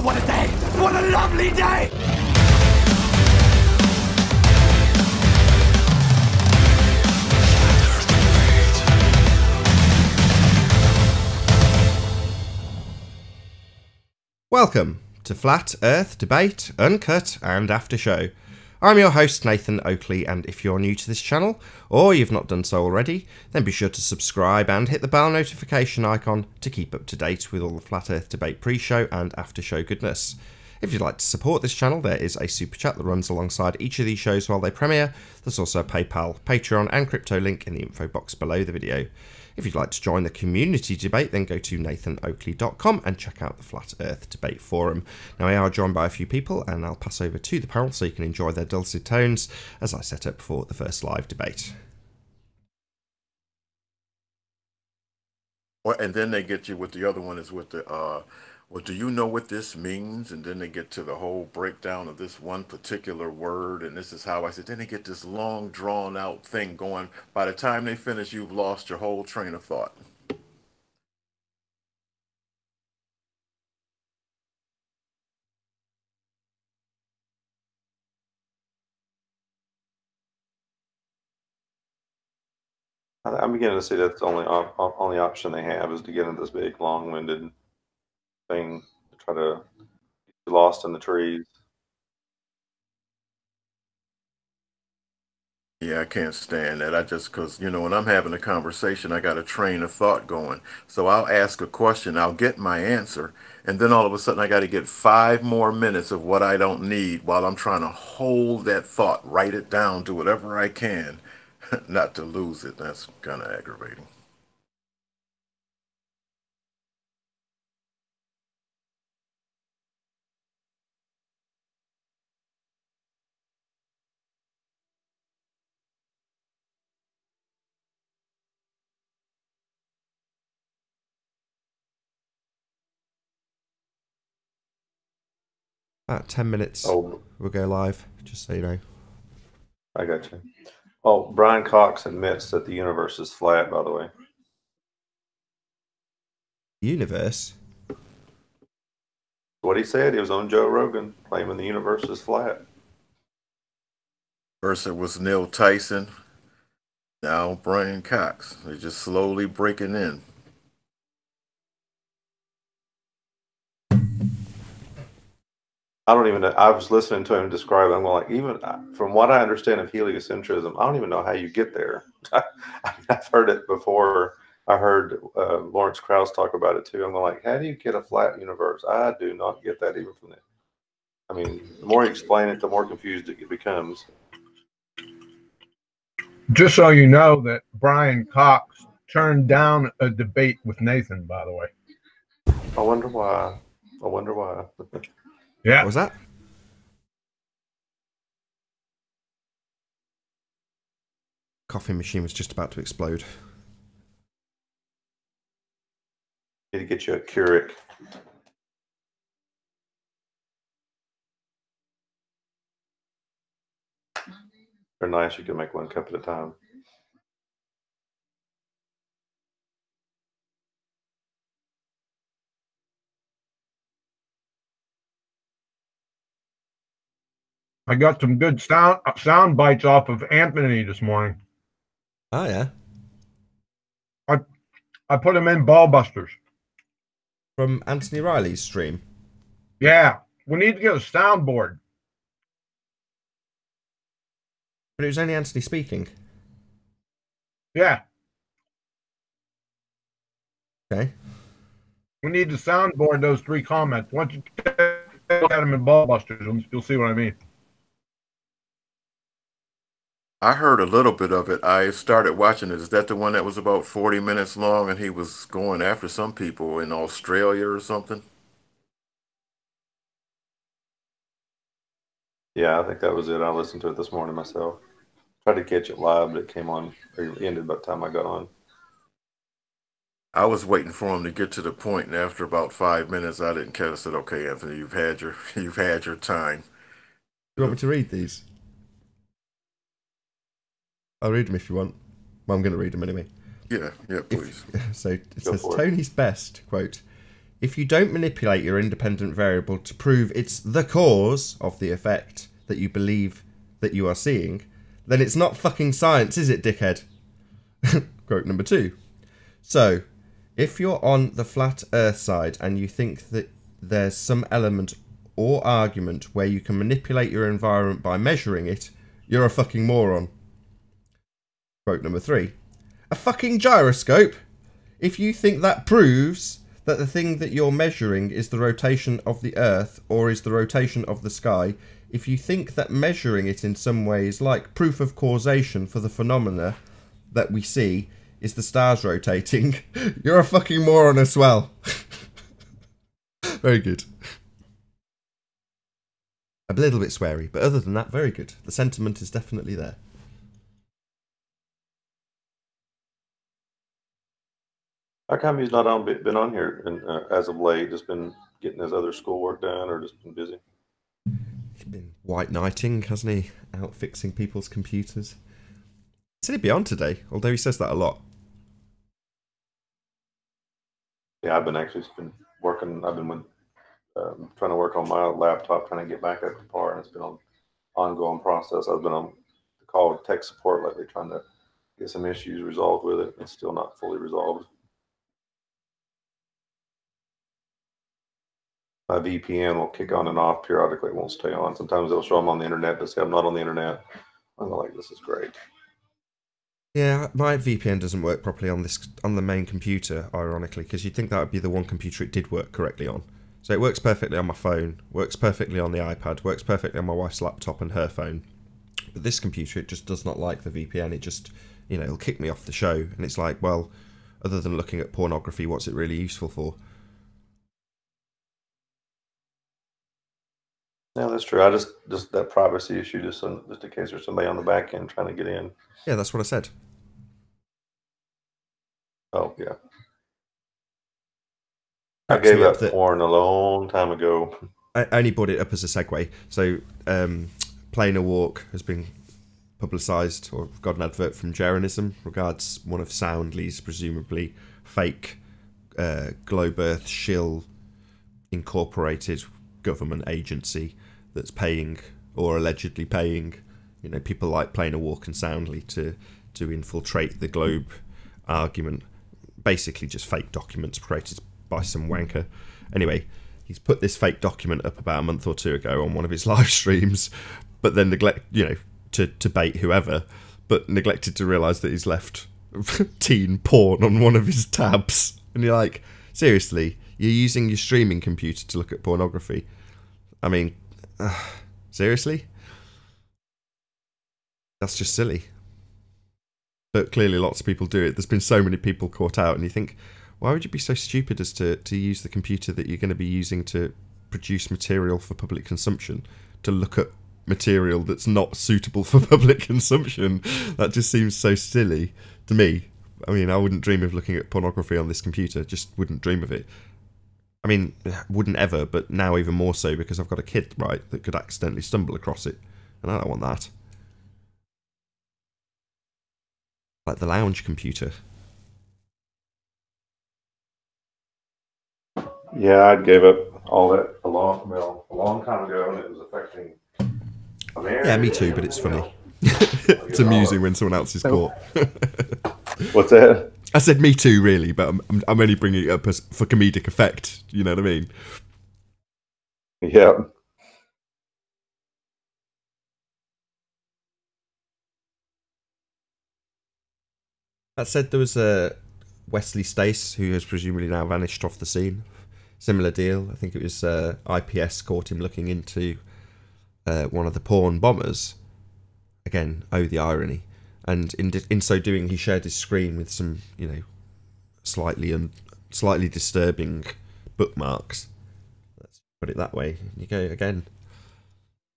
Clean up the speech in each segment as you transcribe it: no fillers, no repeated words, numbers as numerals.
Oh, what a day! What a lovely day! Welcome to Flat Earth Debate, Uncut and After Show. I'm your host Nathan Oakley, and if you're new to this channel, or you've not done so already, then be sure to subscribe and hit the bell notification icon to keep up to date with all the Flat Earth Debate pre-show and after-show goodness. If you'd like to support this channel, there is a super chat that runs alongside each of these shows while they premiere. There's also a PayPal, Patreon and crypto link in the info box below the video. If you'd like to join the community debate, then go to nathanoakley.com and check out the Flat Earth Debate Forum. Now, we are joined by a few people, and I'll pass over to the panel so you can enjoy their dulcet tones as I set up for the first live debate. Well, and then they get you with the other one is with the, well, do you know what this means? And then they get to the whole breakdown of this one particular word, and this is how I said, then they get this long, drawn-out thing going. By the time they finish, you've lost your whole train of thought. I'm beginning to see that's the only option they have is to get into this big, long-winded thing to try to get lost in the trees. Yeah, I can't stand that. Because, you know, when I'm having a conversation, I got a train of thought going. So I'll ask a question, I'll get my answer, and then all of a sudden I got to get 5 more minutes of what I don't need while I'm trying to hold that thought, write it down, do whatever I can, not to lose it. That's kind of aggravating. About 10 minutes, we'll go live, just so you know. I got you. Oh, Brian Cox admits that the universe is flat, by the way. Universe? What he said, he was on Joe Rogan, claiming the universe is flat. First it was Neil Tyson, now Brian Cox. They're just slowly breaking in. I don't even know. I was listening to him describe it. I'm like, even from what I understand of heliocentrism, I don't even know how you get there. I've heard it before. I heard Lawrence Krauss talk about it too. I'm like, how do you get a flat universe? I do not get that even from that. I mean, the more you explain it, the more confused it becomes. Just so you know that Brian Cox turned down a debate with Nathan, by the way. I wonder why. I wonder why. What Yeah. was that? Coffee machine was just about to explode. Need to get you a Keurig. They're nice. You can make 1 cup at a time. I got some good sound bites off of Anthony this morning. Oh, yeah. I put him in Ballbusters. From Anthony Riley's stream? Yeah. We need to get a soundboard. But it was only Anthony speaking. Yeah. Okay. We need to soundboard those 3 comments. Once you look at them in Ballbusters, you'll see what I mean. I heard a little bit of it. I started watching it. Is that the one that was about 40 minutes long and he was going after some people in Australia or something? Yeah, I think that was it. I listened to it this morning myself. Tried to catch it live, but it came on, or ended by the time I got on. I was waiting for him to get to the point, and after about 5 minutes, I didn't care. I said, "Okay, Anthony, you've had your time." You want me to read these? I'll read them if you want. Well, I'm going to read them anyway. Yeah, please. So it says, Tony's best, quote, if you don't manipulate your independent variable to prove it's the cause of the effect that you believe that you are seeing, then it's not fucking science, is it, dickhead? Quote number 2. So, if you're on the flat earth side and you think that there's some element or argument where you can manipulate your environment by measuring it, you're a fucking moron. Quote number 3. A fucking gyroscope? If you think that proves that the thing that you're measuring is the rotation of the earth or is the rotation of the sky, if you think that measuring it in some way is like proof of causation for the phenomena that we see is the stars rotating, you're a fucking moron as well. Very good. A little bit sweary, but other than that, very good. The sentiment is definitely there. How come he's not been on here as of late? Just been getting his other schoolwork done, or just been busy? He's been white knighting, hasn't he? Out fixing people's computers. He said he'd be on today, although he says that a lot. Yeah, I've been working. I've been trying to work on my laptop, trying to get back up to par, and it's been an ongoing process. I've been on the call with tech support lately, trying to get some issues resolved with it. It's still not fully resolved. My VPN will kick on and off periodically. It won't stay on. Sometimes it'll show I'm on the internet, but say I'm not on the internet. I'm like, this is great. Yeah, my VPN doesn't work properly on the main computer, ironically, because you'd think that would be the one computer it did work correctly on. So it works perfectly on my phone, works perfectly on the iPad, works perfectly on my wife's laptop and her phone. But this computer, it just does not like the VPN. It just, it'll kick me off the show. And it's like, well, other than looking at pornography, what's it really useful for? Yeah, that's true. I just that privacy issue, just in case there's somebody on the back end trying to get in. Yeah, that's what I said. Oh, yeah. I gave up porn a long time ago. I only brought it up as a segue. So, Playing a Walk has been publicised, or got an advert from Jeranism, regards one of Soundly's presumably fake Globe Earth shill incorporated government agency that's paying, or allegedly paying, people like Playing a Walk and Soundly to infiltrate the Globe argument. Basically just fake documents created by some wanker. Anyway, he's put this fake document up about a month or two ago on one of his live streams, but then to bait whoever, but neglected to realise that he's left teen porn on one of his tabs. And you're like, seriously, you're using your streaming computer to look at pornography? I mean, seriously? That's just silly. But clearly lots of people do it. There's been so many people caught out, and you think, why would you be so stupid as to use the computer that you're going to be using to produce material for public consumption to look at material that's not suitable for public consumption? That just seems so silly to me. I mean, I wouldn't dream of looking at pornography on this computer. Just wouldn't dream of it. I mean, wouldn't ever, but now even more so because I've got a kid, right, that could accidentally stumble across it. And I don't want that. Like the lounge computer. Yeah, I gave up all that a long time ago, and it was affecting. Yeah, me too, but it's funny. It's amusing when someone else is caught. What's that? I said me too, really, but I'm only bringing it up for comedic effect. You know what I mean? Yeah. That said, there was a Wesley Stace who has presumably now vanished off the scene. Similar deal. I think it was IPS caught him looking into one of the porn bombers. Again, oh, the irony. And in so doing, he shared his screen with some, slightly disturbing bookmarks. Let's put it that way. You go again.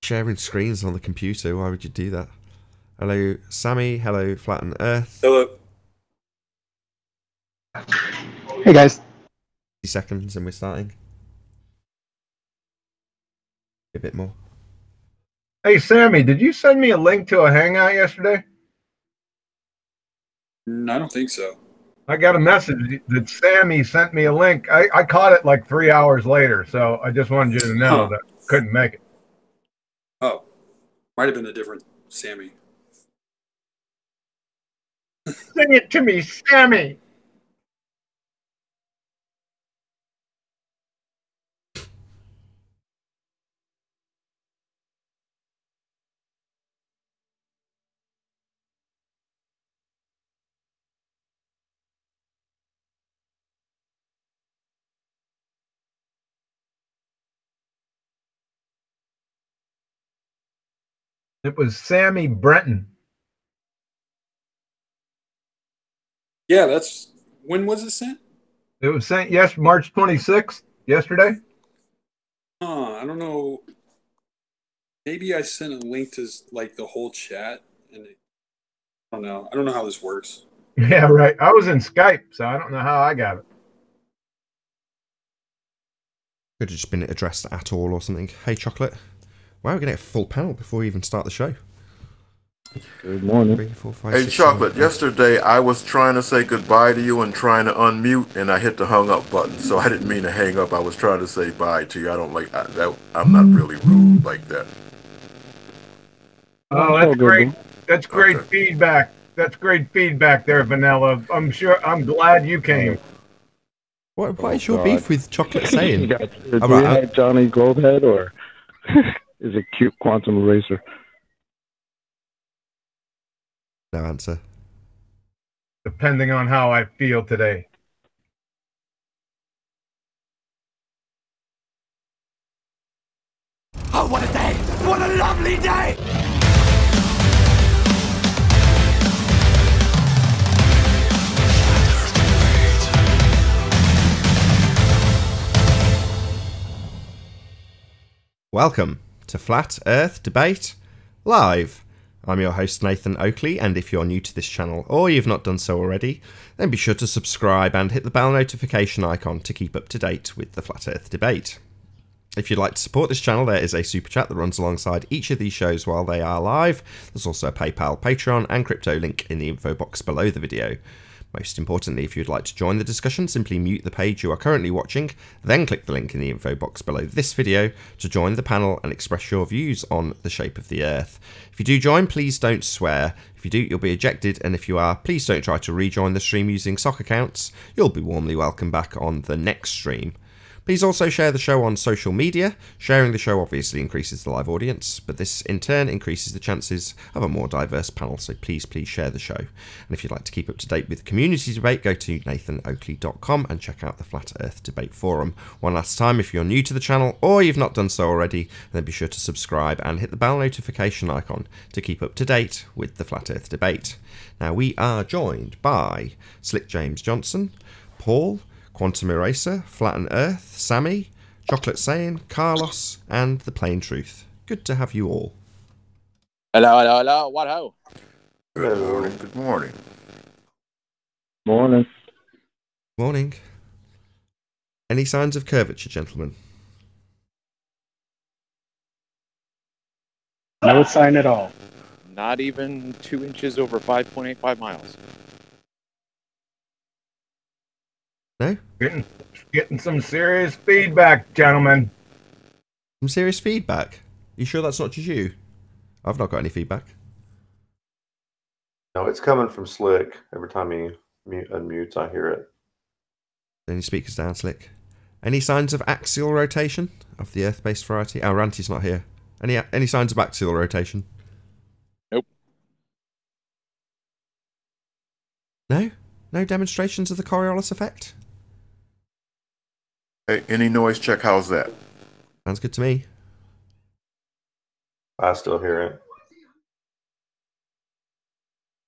Sharing screens on the computer. Why would you do that? Hello, Sammy. Hello, Flatten Earth. Hello. Hey guys. 50 seconds and we're starting. A bit more. Hey Sammy, did you send me a link to a hangout yesterday? I don't think so. I got a message that Sammy sent me a link. I caught it like 3 hours later, so I just wanted you to know that I couldn't make it. Oh, might have been a different Sammy. Sing it to me, Sammy. It was Sammy Brenton. Yeah, that's when was it sent? It was sent March 26th, yesterday. I don't know. Maybe I sent a link to like the whole chat, and I don't know. I don't know how this works. Yeah, right. I was in Skype, so I don't know how I got it. Could have just been addressed at all or something. Hey, Chocolate. Wow, we're going to get a full panel before we even start the show. Good morning. 3, 4, 5, Hey, 6, Chocolate, 7, 8. yesterday I was trying to say goodbye to you and trying to unmute, and I hit the hung up button, so I didn't mean to hang up. I was trying to say bye to you. I don't like that. I'm not really rude like that. Oh, that's great. That's great feedback. That's great feedback there, Vanilla. I'm glad you came. What is your beef with Chocolate saying? Do you have Johnny Goldhead or is it cute Quantum Eraser? No answer. Depending on how I feel today. Oh, what a day! What a lovely day! Welcome to Flat Earth Debate Live. I'm your host Nathan Oakley, and if you're new to this channel or you've not done so already, then be sure to subscribe and hit the bell notification icon to keep up to date with the Flat Earth Debate. If you'd like to support this channel, there is a super chat that runs alongside each of these shows while they are live. There's also a PayPal, Patreon and crypto link in the info box below the video. Most importantly, if you'd like to join the discussion, simply mute the page you are currently watching, then click the link in the info box below this video to join the panel and express your views on the shape of the Earth. If you do join, please don't swear. If you do, you'll be ejected, and if you are, please don't try to rejoin the stream using sock accounts. You'll be warmly welcomed back on the next stream. Please also share the show on social media. Sharing the show obviously increases the live audience, but this in turn increases the chances of a more diverse panel, so please share the show. And if you'd like to keep up to date with the community debate, go to nathanoakley.com and check out the Flat Earth Debate Forum. One last time, if you're new to the channel or you've not done so already, then be sure to subscribe and hit the bell notification icon to keep up to date with the Flat Earth Debate. Now, we are joined by Slick James Johnson, Paul, Quantum Eraser, Flatten Earth, Sammy, Chocolate Saying, Carlos, and The Plain Truth. Good to have you all. Hello, what ho? Good morning. Good morning. Morning. Morning. Any signs of curvature, gentlemen? No sign at all. Not even 2 inches over 5.85 miles. No? Getting some serious feedback, gentlemen. Some serious feedback? You sure that's not just you? I've not got any feedback. No, it's coming from Slick. Every time he unmutes, I hear it. Any speakers down, Slick? Any signs of axial rotation of the Earth-based variety? Oh, Ranty's not here. Any signs of axial rotation? Nope. No? No demonstrations of the Coriolis effect? Hey, any noise check? How's that? Sounds good to me. I still hear it.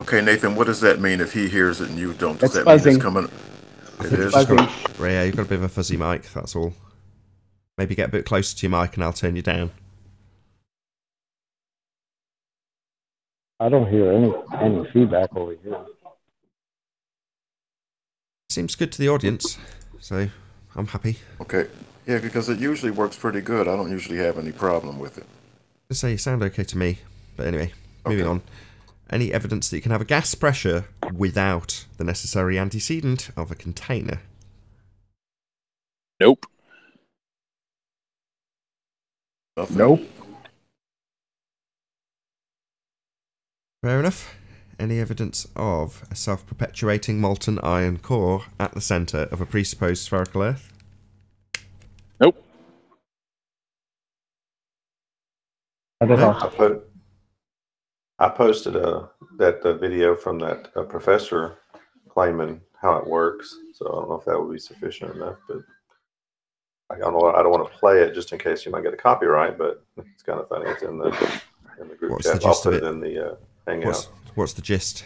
Okay, Nathan, what does that mean if he hears it and you don't? Does It's that mean buzzing. it's coming? It is? Buzzing. Yeah, you've got a bit of a fuzzy mic, that's all. Maybe get a bit closer to your mic and I'll turn you down. I don't hear any feedback over here. Seems good to the audience, so I'm happy. Okay. Yeah, because it usually works pretty good. I don't usually have any problem with it. Just say you sound okay to me. But anyway, moving on. Any evidence that you can have a gas pressure without the necessary antecedent of a container? Nope. Nothing. Nope. Fair enough. Any evidence of a self-perpetuating molten iron core at the centre of a presupposed spherical Earth? Nope. No? I posted that video from that professor claiming how it works. So I don't know if that would be sufficient enough, but I don't know. I don't want to play it just in case you might get a copyright. But it's kind of funny. It's in the group What's chat. the I'll gist put of it it? in the hangout. What's the gist?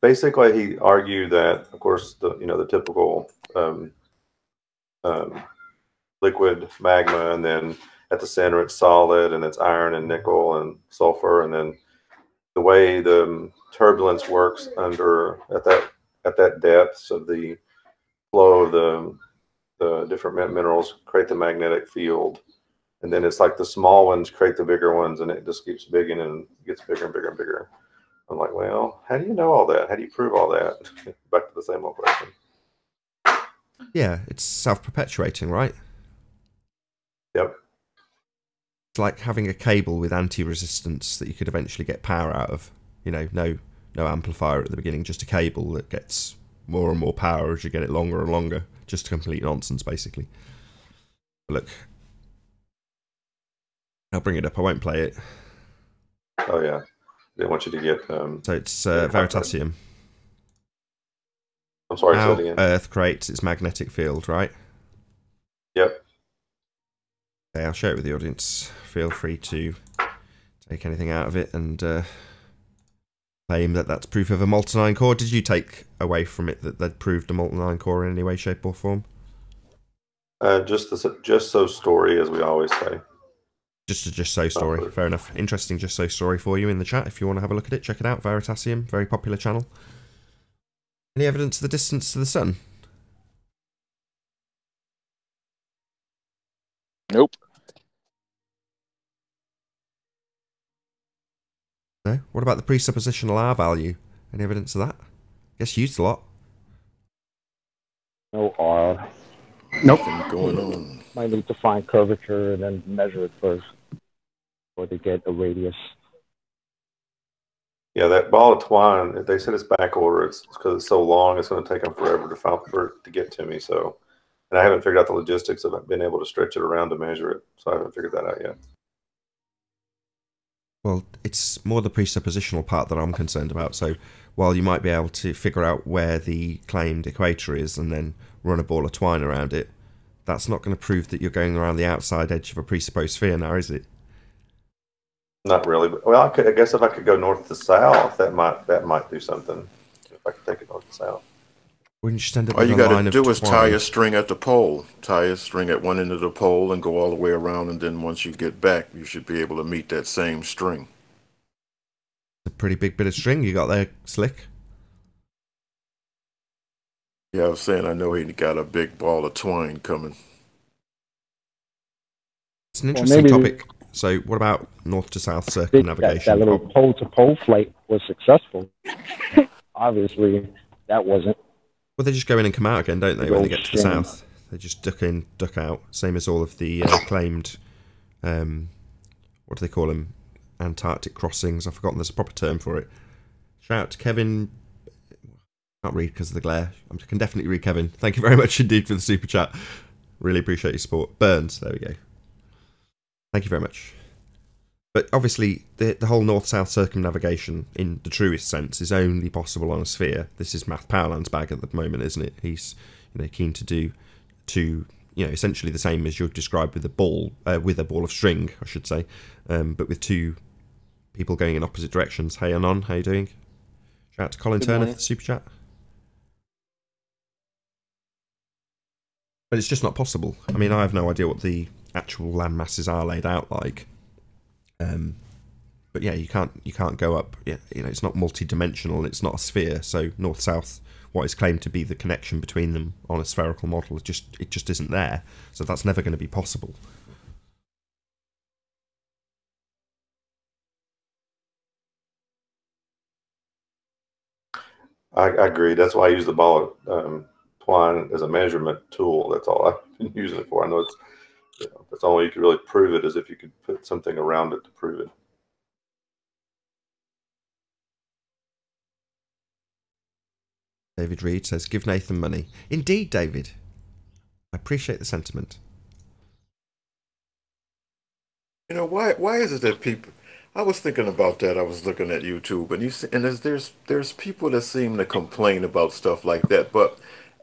Basically, he argued that, of course, the typical liquid magma, and then at the center it's solid, and it's iron and nickel and sulfur, and then the way the turbulence works at that depth of the flow of the different minerals create the magnetic field, and then it's like the small ones create the bigger ones, and it just keeps bigging and gets bigger and bigger and bigger. I'm like, well, how do you know all that? How do you prove all that? Back to the same old question. Yeah, it's self-perpetuating, right? Yep. It's like having a cable with anti-resistance that you could eventually get power out of. You know, no amplifier at the beginning, just a cable that gets more and more power as you get it longer and longer. Just complete nonsense, basically. But look, I'll bring it up. I won't play it. Oh yeah. They want you to get. So it's Veritasium. I'm sorry. How say it again. Earth creates its magnetic field, right? Yep. Okay, I'll share it with the audience. Feel free to take anything out of it and claim that that's proof of a molten iron core. Did you take away from it that they'd proved a molten iron core in any way, shape, or form? Just so story, as we always say. Just a just so story. Fair enough. Interesting just so story for you in the chat. If you want to have a look at it, check it out. Veritasium, very popular channel. Any evidence of the distance to the sun? Nope. No? What about the presuppositional R value? Any evidence of that? Gets used a lot. No R. Nothing going on. Might need to find curvature and then measure it first, or to get a radius. Yeah, that ball of twine. They said it's back order. It's because it's so long. It's going to take them forever for it to get to me. So, and I haven't figured out the logistics of being able to stretch it around to measure it. So I haven't figured that out yet. Well, it's more the presuppositional part that I'm concerned about. So while you might be able to figure out where the claimed equator is and then run a ball of twine around it, that's not going to prove that you're going around the outside edge of a presupposed sphere now, is it? Not really, but well, I guess if I could go north to south, that might do something. If I could take it north to south. Wouldn't you just end up All with you a got line to of do is twine? tie a string at the pole. Tie a string at one end of the pole and go all the way around, and then once you get back, you should be able to meet that same string. A pretty big bit of string you got there, Slick. Yeah, I was saying I know he got a big ball of twine coming. It's an interesting topic. So what about north to south circumnavigation? That little pole-to-pole flight was successful. Obviously, that wasn't. Well, they just go in and come out again, don't they, when they get to the south? They just duck in, duck out. Same as all of the claimed, what do they call them? Antarctic crossings. I've forgotten there's a proper term for it. Shout out to Kevin. Can't read because of the glare. I can definitely read Kevin. Thank you very much indeed for the super chat. Really appreciate your support. Burns, there we go. Thank you very much. But obviously, the whole north-south circumnavigation, in the truest sense, is only possible on a sphere. This is Math Powerland's bag at the moment, isn't it? He's keen to do essentially the same as you've described with a ball of string, I should say, but with two people going in opposite directions. Hey, Anon, how you doing? Shout out to Colin Turner for the super chat. But it's just not possible. I mean, I have no idea what the actual land masses are laid out like. But yeah, you can't go up. Yeah, it's not multi-dimensional. It's not a sphere. So north-south, what is claimed to be the connection between them on a spherical model, it just isn't there. So that's never going to be possible. I agree. That's why I use the ball twine as a measurement tool. That's all I've been using it for. I know it's, that's the only way you can really prove it, is if you could put something around it to prove it. David Reed says, give Nathan money. Indeed, David. I appreciate the sentiment. You know, why is it that people, I was thinking about that. I was looking at YouTube, and you see, and there's people that seem to complain about stuff like that, but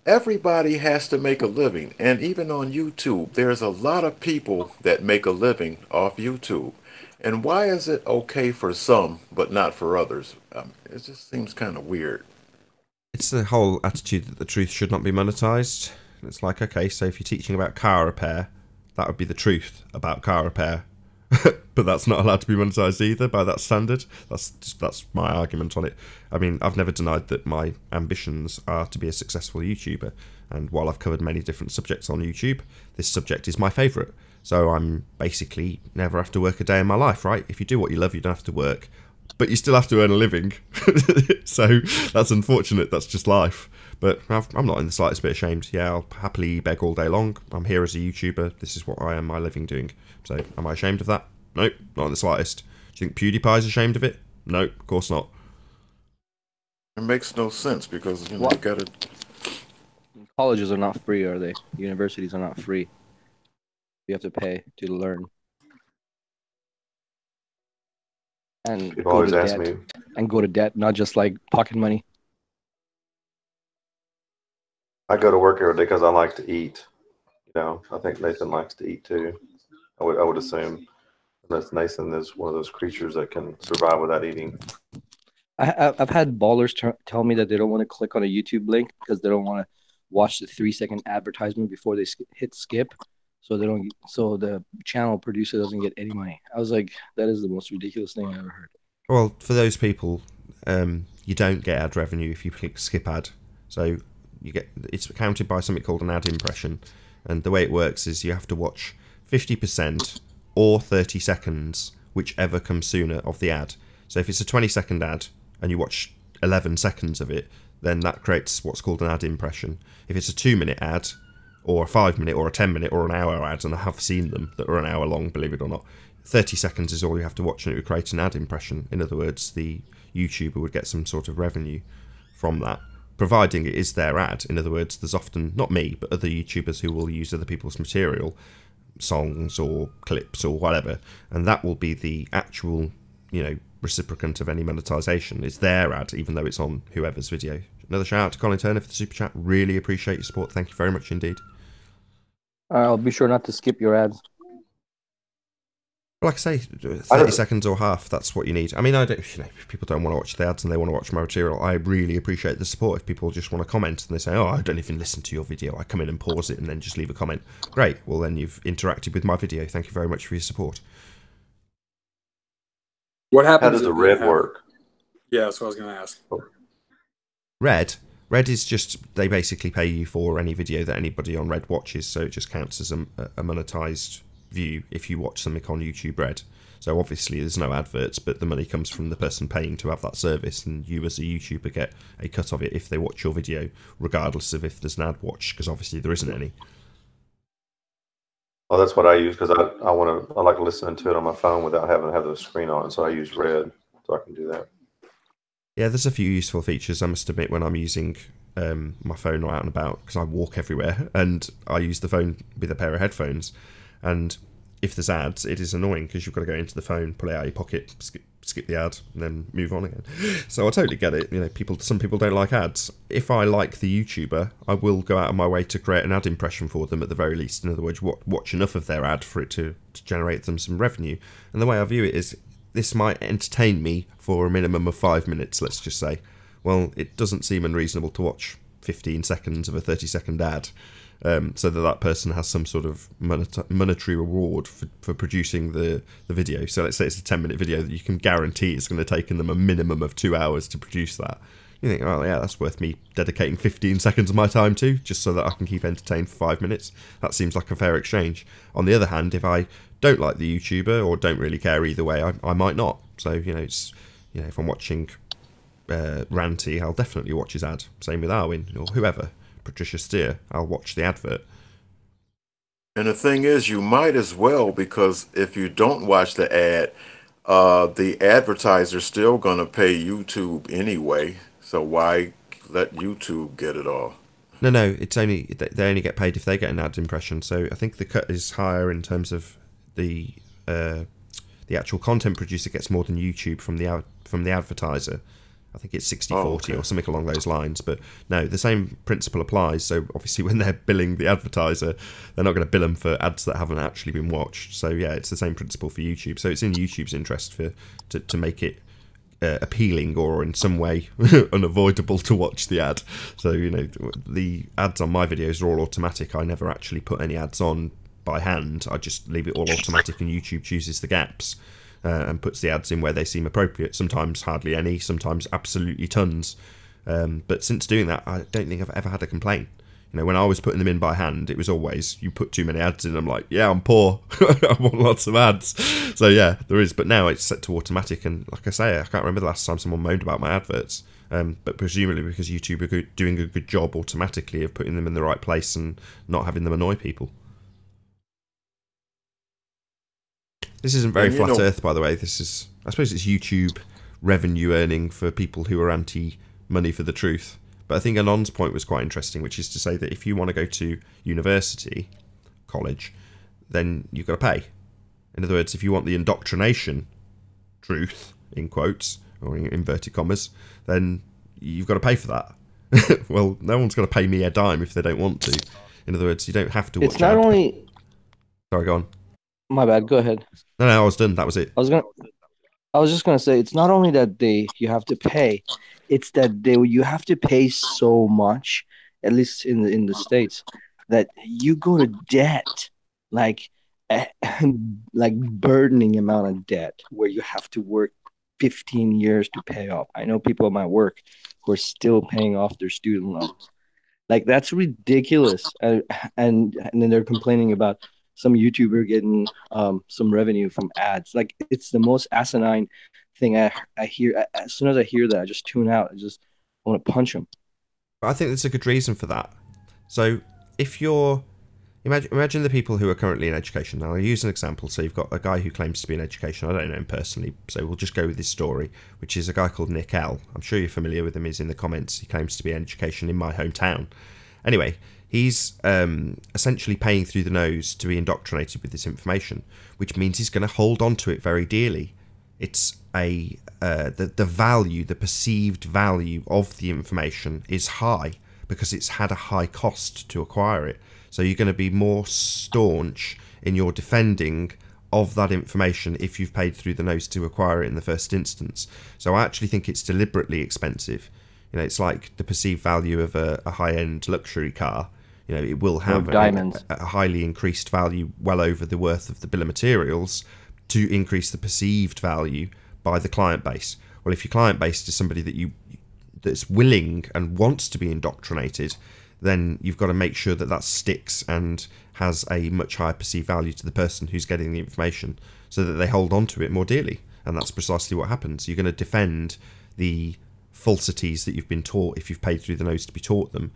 everybody has to make a living. And even on YouTube, there's a lot of people that make a living off YouTube. And why is it okay for some but not for others? It just seems kind of weird. It's the whole attitude that the truth should not be monetized. It's like, okay, so if you're teaching about car repair, that would be the truth about car repair. But that's not allowed to be monetized either by that standard. That's my argument on it. I mean, I've never denied that my ambitions are to be a successful YouTuber, and while I've covered many different subjects on YouTube, this subject is my favourite. So I'm basically never have to work a day in my life, right? If you do what you love, you don't have to work, but you still have to earn a living. So that's unfortunate. That's just life. But I'm not in the slightest bit ashamed. Yeah, I'll happily beg all day long. I'm here as a YouTuber. This is what I earn my living doing. So am I ashamed of that? Nope, not in the slightest. Do you think PewDiePie's ashamed of it? Nope, of course not. It makes no sense because, you know, you gotta... Colleges are not free, are they? Universities are not free. You have to pay to learn. And People always ask me. And go to debt, not just like pocket money. I go to work every day because I like to eat. You know, I think Nathan likes to eat too. I would assume that Nathan is one of those creatures that can survive without eating. I've had ballers tell me that they don't want to click on a YouTube link because they don't want to watch the 3-second advertisement before they hit skip, so they don't. So the channel producer doesn't get any money. I was like, that is the most ridiculous thing I ever heard. Well, for those people, you don't get ad revenue if you click skip ad. So it's counted by something called an ad impression, and the way it works is you have to watch 50% or 30 seconds, whichever comes sooner, of the ad. So if it's a 20-second ad and you watch 11 seconds of it, then that creates what's called an ad impression. If it's a 2-minute ad, or a 5-minute, or a 10-minute, or an hour ad, and I have seen them that are an hour long, believe it or not, 30 seconds is all you have to watch and it would create an ad impression. In other words, the YouTuber would get some sort of revenue from that, providing it is their ad. In other words, there's often, not me, but other YouTubers who will use other people's material, songs or clips or whatever, and that will be the actual, you know, reciprocant of any monetization. It's their ad, even though it's on whoever's video. Another shout out to Colin Turner for the super chat. Really appreciate your support. Thank you very much indeed. I'll be sure not to skip your ads. Like I say, 30 seconds or half, that's what you need. I mean, I don't, you know, if people don't want to watch the ads and they want to watch my material, I really appreciate the support. If people just want to comment and they say, oh, I don't even listen to your video, I come in and pause it and then just leave a comment. Great, well then you've interacted with my video. Thank you very much for your support. What happens? How does the red work? Yeah, that's what I was going to ask. Red is just, they basically pay you for any video that anybody on Red watches, so it just counts as a monetized view if you watch something on YouTube Red. So obviously there's no adverts, but the money comes from the person paying to have that service, and you as a YouTuber get a cut of it if they watch your video, regardless of if there's an ad watch, because obviously there isn't any. Well, that's what I use because I like listening to it on my phone without having to have the screen on, so I use Red so I can do that. Yeah, there's a few useful features, I must admit, when I'm using my phone out and about, because I walk everywhere, and I use the phone with a pair of headphones. And if there's ads, it is annoying because you've got to go into the phone, pull it out of your pocket, skip the ad, and then move on again. So I totally get it. You know, some people don't like ads. If I like the YouTuber, I will go out of my way to create an ad impression for them at the very least. In other words, watch enough of their ad for it to generate them some revenue. And the way I view it is, this might entertain me for a minimum of 5 minutes, let's just say. Well, it doesn't seem unreasonable to watch 15 seconds of a 30-second ad. So that person has some sort of monetary reward for producing the video. So let's say it's a 10-minute video that you can guarantee it's going to take them a minimum of 2 hours to produce that. You think, oh yeah, that's worth me dedicating 15 seconds of my time to, just so that I can keep entertained for 5 minutes. That seems like a fair exchange. On the other hand, if I don't like the YouTuber or don't really care either way, I might not. So, you know, it's, you know, if I'm watching ranty, I'll definitely watch his ad. Same with Arwin or whoever, Patricia Steer. I'll watch the advert. And the thing is, you might as well, because if you don't watch the ad, the advertiser's still going to pay YouTube anyway. So why let YouTube get it all? No, it's only they only get paid if they get an ad impression. So I think the cut is higher in terms of the actual content producer gets more than YouTube from the advertiser. I think it's 60-40 or something along those lines. But no, the same principle applies. So obviously when they're billing the advertiser, they're not going to bill them for ads that haven't actually been watched. So yeah, it's the same principle for YouTube. So it's in YouTube's interest to make it appealing or in some way unavoidable to watch the ad. So, you know, the ads on my videos are all automatic. I never actually put any ads on by hand. I just leave it all automatic and YouTube chooses the gaps and puts the ads in where they seem appropriate. Sometimes hardly any, sometimes absolutely tons. But since doing that, I don't think I've ever had a complaint. You know, when I was putting them in by hand, it was always, you put too many ads in, I'm like, yeah, I'm poor. I want lots of ads. So yeah, there is. But now it's set to automatic. And like I say, I can't remember the last time someone moaned about my adverts. But presumably because YouTube are doing a good job automatically of putting them in the right place and not having them annoy people. This isn't very flat earth, by the way. This is, I suppose it's YouTube revenue earning for people who are anti-money for the truth. But I think Anon's point was quite interesting, which is to say that if you want to go to university, college, then you've got to pay. In other words, if you want the indoctrination truth, in quotes, or in inverted commas, then you've got to pay for that. Well, no one's going to pay me a dime if they don't want to. In other words, you don't have to watch. It's not only... Sorry, go on. My bad, go ahead. No, I was done. That was it. I was just gonna say, it's not only that you have to pay, it's that you have to pay so much, at least in the States, that you go to debt, like burdening amount of debt, where you have to work 15 years to pay off. I know people at my work who are still paying off their student loans. Like, that's ridiculous. And then they're complaining about some YouTuber getting some revenue from ads. Like, it's the most asinine thing I hear. As soon as I hear that, I just tune out. I want to punch them. I think there's a good reason for that. So if you're... Imagine the people who are currently in education. Now, I'll use an example. So you've got a guy who claims to be in education. I don't know him personally, so we'll just go with his story, which is a guy called Nick L. I'm sure you're familiar with him. He's in the comments. He claims to be in education in my hometown. Anyway, he's essentially paying through the nose to be indoctrinated with this information, which means he's going to hold on to it very dearly. It's the value, the perceived value of the information is high because it's had a high cost to acquire it. So you're going to be more staunch in your defending of that information if you've paid through the nose to acquire it in the first instance. So I actually think it's deliberately expensive. You know, it's like the perceived value of a high-end luxury car. You know, it will have a highly increased value well over the worth of the bill of materials to increase the perceived value by the client base. Well, if your client base is somebody that's willing and wants to be indoctrinated, then you've got to make sure that that sticks and has a much higher perceived value to the person who's getting the information so that they hold on to it more dearly. And that's precisely what happens. You're going to defend the falsities that you've been taught if you've paid through the nose to be taught them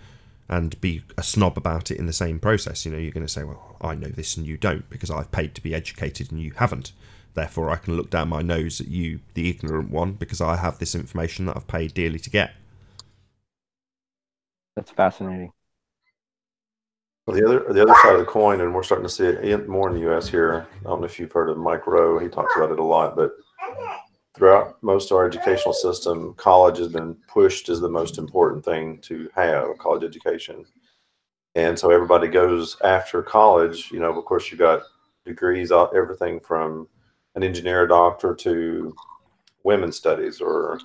and be a snob about it in the same process. You know, you're going to say, well, I know this and you don't because I've paid to be educated and you haven't. Therefore, I can look down my nose at you, the ignorant one, because I have this information that I've paid dearly to get. That's fascinating. Well, the other side of the coin, and we're starting to see it more in the U.S. here. I don't know if you've heard of Mike Rowe. He talks about it a lot, but throughout most of our educational system, college has been pushed as the most important thing to have, a college education. And so everybody goes after college. You know, of course, you got degrees, everything from an engineer, doctor, to women's studies or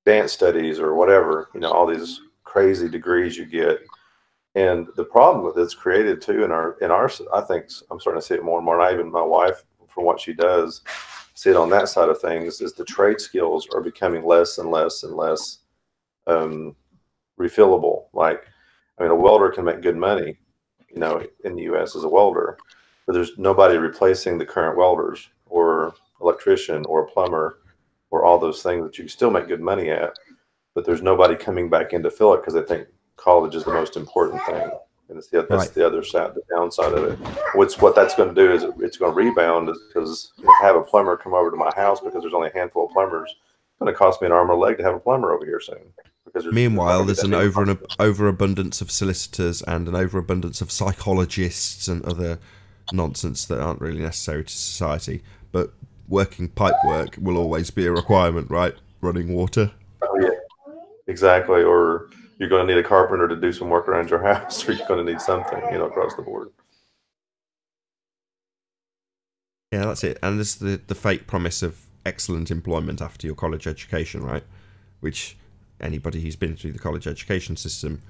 dance studies or whatever. You know, all these crazy degrees you get. And the problem with it's created too in our, I think I'm starting to see it more and more. And even my wife, from what she does, see it on that side of things, is the trade skills are becoming less and less and less refillable. Like, I mean, a welder can make good money, you know, in the U.S. as a welder, but there's nobody replacing the current welders or electrician or plumber or all those things that you can still make good money at. but there's nobody coming back in to fill it because they think college is the most important thing. And that's the other side, the downside of it. What that's going to do is it's going to rebound, because if I have a plumber come over to my house because there's only a handful of plumbers, it's going to cost me an arm and a leg to have a plumber over here soon. Meanwhile, there's an overabundance of solicitors and an overabundance of psychologists and other nonsense that aren't really necessary to society. But working pipe work will always be a requirement, right? Running water. Oh, yeah, exactly. Or you're going to need a carpenter to do some work around your house, or you're going to need something, across the board. Yeah, that's it. And there's the fake promise of excellent employment after your college education, right? Which anybody who's been through the college education system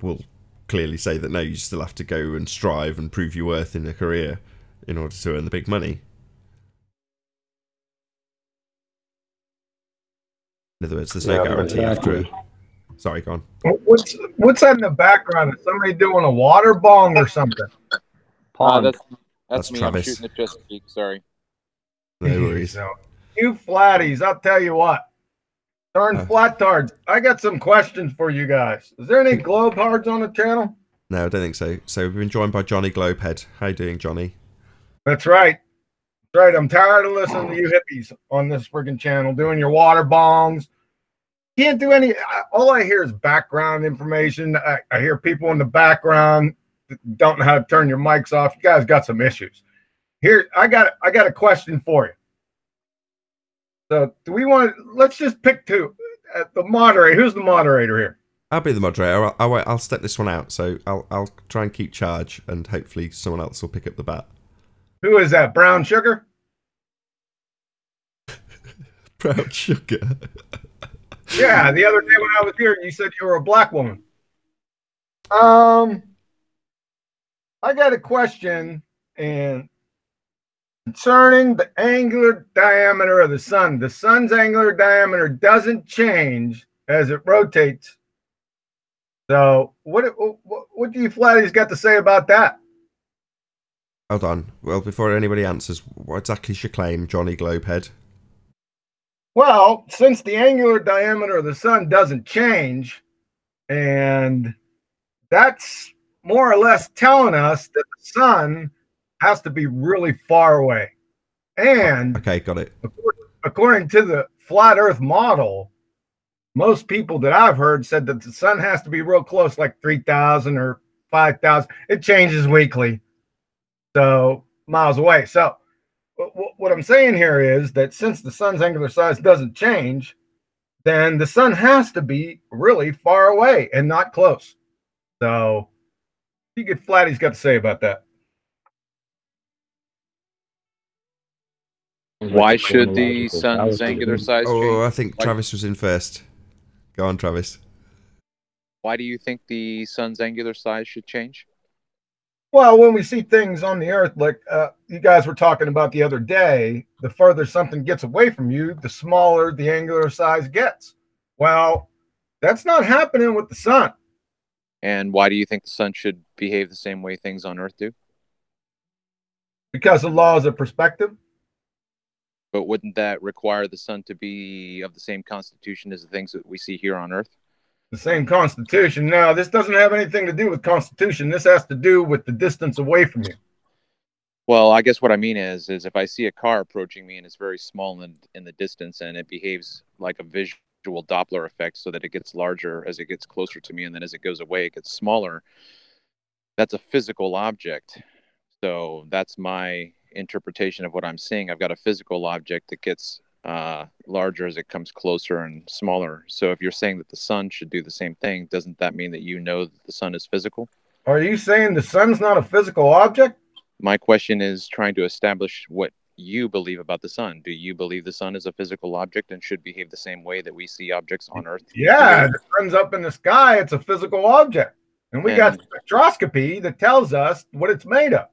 will clearly say that no, you still have to go and strive and prove your worth in a career in order to earn the big money. In other words, there's no guarantee after a... Sorry, go on. What's that in the background? Is somebody doing a water bong or something? That's me. Travis. I'm shooting at Chesapeake. Sorry. No worries. So, you flatties, I'll tell you what. Darn flat-tards. I got some questions for you guys. Is there any globe-hards on the channel? No, I don't think so. So we've been joined by Johnny Globehead. How you doing, Johnny? That's right. That's right. I'm tired of listening to you hippies on this freaking channel doing your water bongs. Can't do any. All I hear is background information. I hear people in the background that don't know how to turn your mics off. You guys got some issues. Here, I got a question for you. So, do we want to? Let's just pick two. The moderator. Who's the moderator here? I'll be the moderator. I'll step this one out. So I'll try and keep charge, and hopefully someone else will pick up the bat. Who is that? Brown Sugar? Brown Sugar. Yeah, the other day when I was here, you said you were a black woman. I got a question concerning the angular diameter of the sun. The sun's angular diameter doesn't change as it rotates. So, what do you flatties got to say about that? Hold on. Well, before anybody answers, what exactly is your claim, Johnny Globehead? Well, since the angular diameter of the sun doesn't change, and that's more or less telling us that the sun has to be really far away. And okay, got it. According to the flat Earth model, most people that I've heard said that the sun has to be real close, like 3,000 or 5,000. It changes weekly, so miles away. So what I'm saying here is that since the sun's angular size doesn't change, then the sun has to be really far away and not close. So, what do you get Flatty's got to say about that? Why should the sun's angular size change? Oh, I think Travis was in first. Go on, Travis. Why do you think the sun's angular size should change? Well, when we see things on the Earth, like you guys were talking about the other day, the further something gets away from you, the smaller the angular size gets. Well, that's not happening with the sun. And why do you think the sun should behave the same way things on Earth do? Because of laws of perspective. But wouldn't that require the sun to be of the same constitution as the things that we see here on Earth? The same constitution. No, this doesn't have anything to do with constitution. This has to do with the distance away from you. Well, I guess what I mean is if I see a car approaching me and it's very small in the distance and it behaves like a visual Doppler effect so that it gets larger as it gets closer to me, and then as it goes away, it gets smaller, that's a physical object. So that's my interpretation of what I'm seeing. I've got a physical object that gets larger as it comes closer and smaller. So if you're saying that the sun should do the same thing, doesn't that mean that you know that the sun is physical? Are you saying the sun's not a physical object? My question is trying to establish what you believe about the sun. Do you believe the sun is a physical object and should behave the same way that we see objects on Earth? Yeah, the sun's up in the sky. It's a physical object. And we got spectroscopy that tells us what it's made of.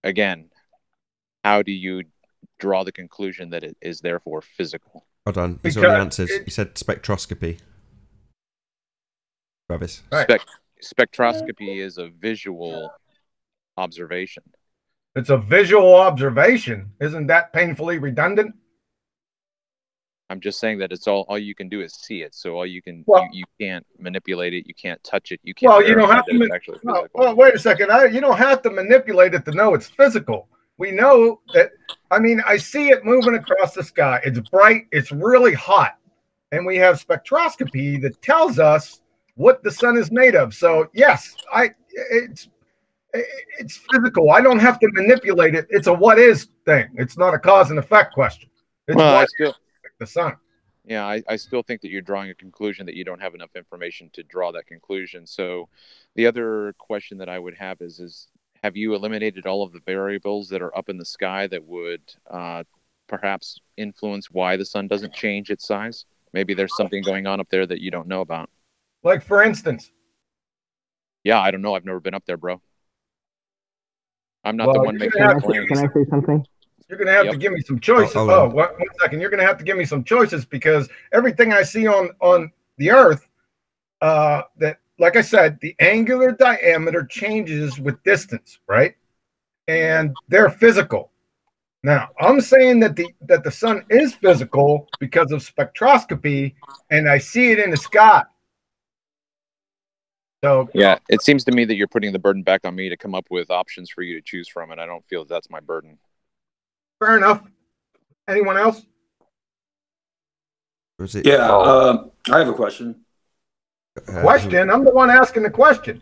Again, how do you draw the conclusion that it is therefore physical? Hold on, he's already answered. He said spectroscopy. Travis. Spectroscopy is a visual observation. It's a visual observation. Isn't that painfully redundant? I'm just saying that it's all you can do is see it. So all you can you can't manipulate it. You can't touch it. You can't. Well, you don't have to. Actually physical. Well, wait a second. You don't have to manipulate it to know it's physical. We know that. I mean, I see it moving across the sky. It's bright. It's really hot, and we have spectroscopy that tells us what the sun is made of. So yes, it's physical. I don't have to manipulate it. It's a what is thing. It's not a cause and effect question. It's well, the sun. Yeah, I still think that you're drawing a conclusion that you don't have enough information to draw that conclusion. So the other question that I would have is have you eliminated all of the variables that are up in the sky that would perhaps influence why the sun doesn't change its size? Maybe there's something going on up there that you don't know about. Like, for instance? Yeah, I don't know. I've never been up there, bro. I'm not the one making the plans. Can I say something? You're going to have to give me some choices. One second. You're going to have to give me some choices because everything I see on the Earth, that, like I said, the angular diameter changes with distance, right? And they're physical. Now, I'm saying that the sun is physical because of spectroscopy, and I see it in the sky. So yeah, it seems to me that you're putting the burden back on me to come up with options for you to choose from, and I don't feel that's my burden. Fair enough. Anyone else? Was it? Yeah, I have a question. Question? I'm the one asking the question.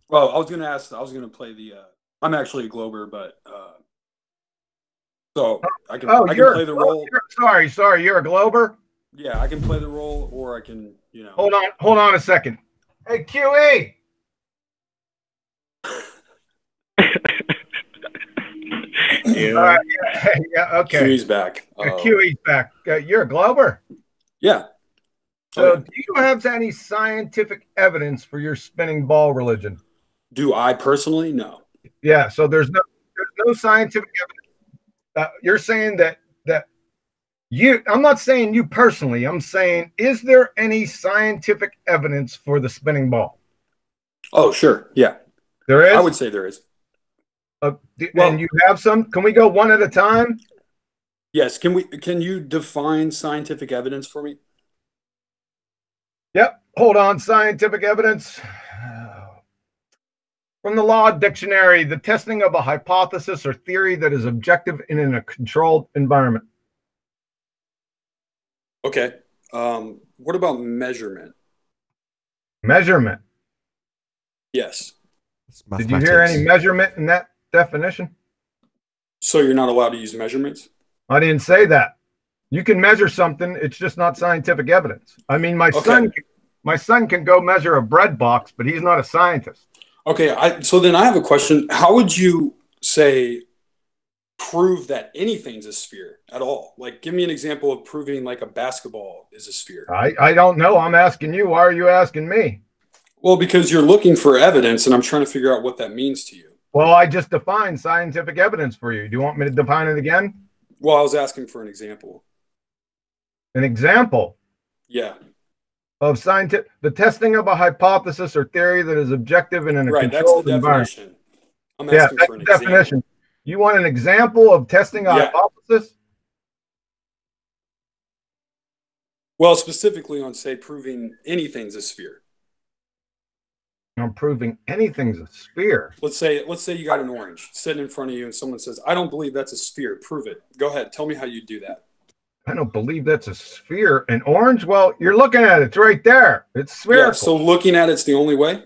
Well, I was going to play the. I'm actually a Glober, but so I can play the role. Sorry, you're a Glober. Yeah, I can play the role, or I can, Hold on a second. Hey, QE. Yeah. Yeah. Okay. QE's back. QE's back. You're a Glober. Yeah. So, do you have any scientific evidence for your spinning ball religion? Do I personally? No. Yeah. So there's no scientific evidence. You're saying that you. I'm not saying you personally. I'm saying, is there any scientific evidence for the spinning ball? Oh, sure. Yeah. There is. I would say there is. And you have some. Can we go one at a time? Yes. Can you define scientific evidence for me? Yep. Hold on. Scientific evidence. From the Law Dictionary, the testing of a hypothesis or theory that is objective and in a controlled environment. Okay. What about measurement? Measurement. Yes. Did you hear any measurement in that definition? So you're not allowed to use measurements? I didn't say that. You can measure something. It's just not scientific evidence. I mean, my son can go measure a bread box, but he's not a scientist. Okay. So then I have a question. How would you prove that anything's a sphere at all? Like, give me an example of proving like a basketball is a sphere. I don't know. I'm asking you. Why are you asking me? Well, because you're looking for evidence, and I'm trying to figure out what that means to you. Well, I just defined scientific evidence for you. Do you want me to define it again? Well, I was asking for an example. An example? Yeah. Of the testing of a hypothesis or theory that is objective and in a controlled environment. I'm asking for an definition. You want an example of testing a hypothesis? Well, specifically on, say, proving anything's a sphere. On proving anything's a sphere. Let's say you got an orange sitting in front of you and someone says, I don't believe that's a sphere. Prove it. Go ahead. Tell me how you do that. I don't believe that's a sphere. An orange? Well, you're looking at it. It's right there. It's spherical. Yeah, so looking at it's the only way?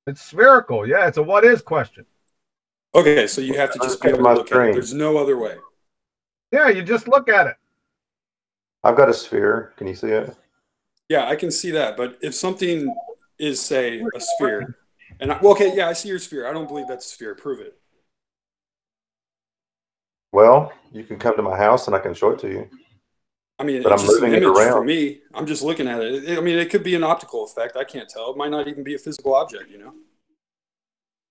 It's spherical. Yeah, it's a what is question. Okay, so you have to just be able to look at it. There's no other way. Yeah, you just look at it. I've got a sphere. Can you see it? Yeah, I can see that. But if something is, say, a sphere, and I see your sphere. I don't believe that's a sphere. Prove it. Well, you can come to my house and I can show it to you. I mean, it's just an image for me. I'm just looking at it. I mean, it could be an optical effect. I can't tell. It might not even be a physical object,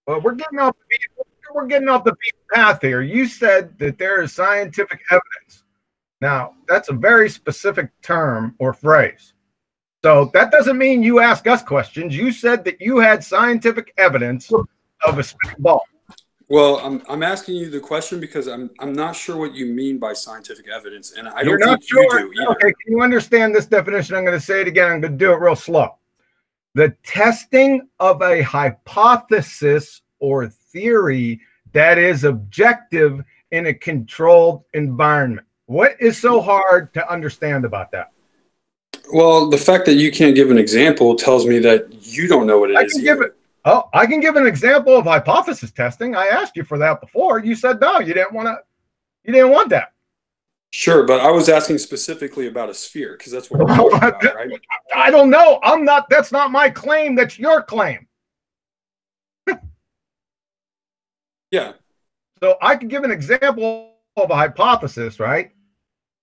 Well, we're getting off the beaten path here. You said that there is scientific evidence. Now, that's a very specific term or phrase. So that doesn't mean you ask us questions. You said that you had scientific evidence of a spinning ball. Well, I'm asking you the question because I'm not sure what you mean by scientific evidence, and I You're don't not think sure? you do either. Okay, can you understand this definition? I'm going to say it again. I'm going to do it real slow. The testing of a hypothesis or theory that is objective in a controlled environment. What is so hard to understand about that? Well, the fact that you can't give an example tells me that you don't know what it is either. I can give an example of hypothesis testing. I asked you for that before. You said no, you didn't want that. Sure, but I was asking specifically about a sphere because that's what we're talking about, right? I don't know. That's not my claim. That's your claim. Yeah. So I can give an example of a hypothesis, right?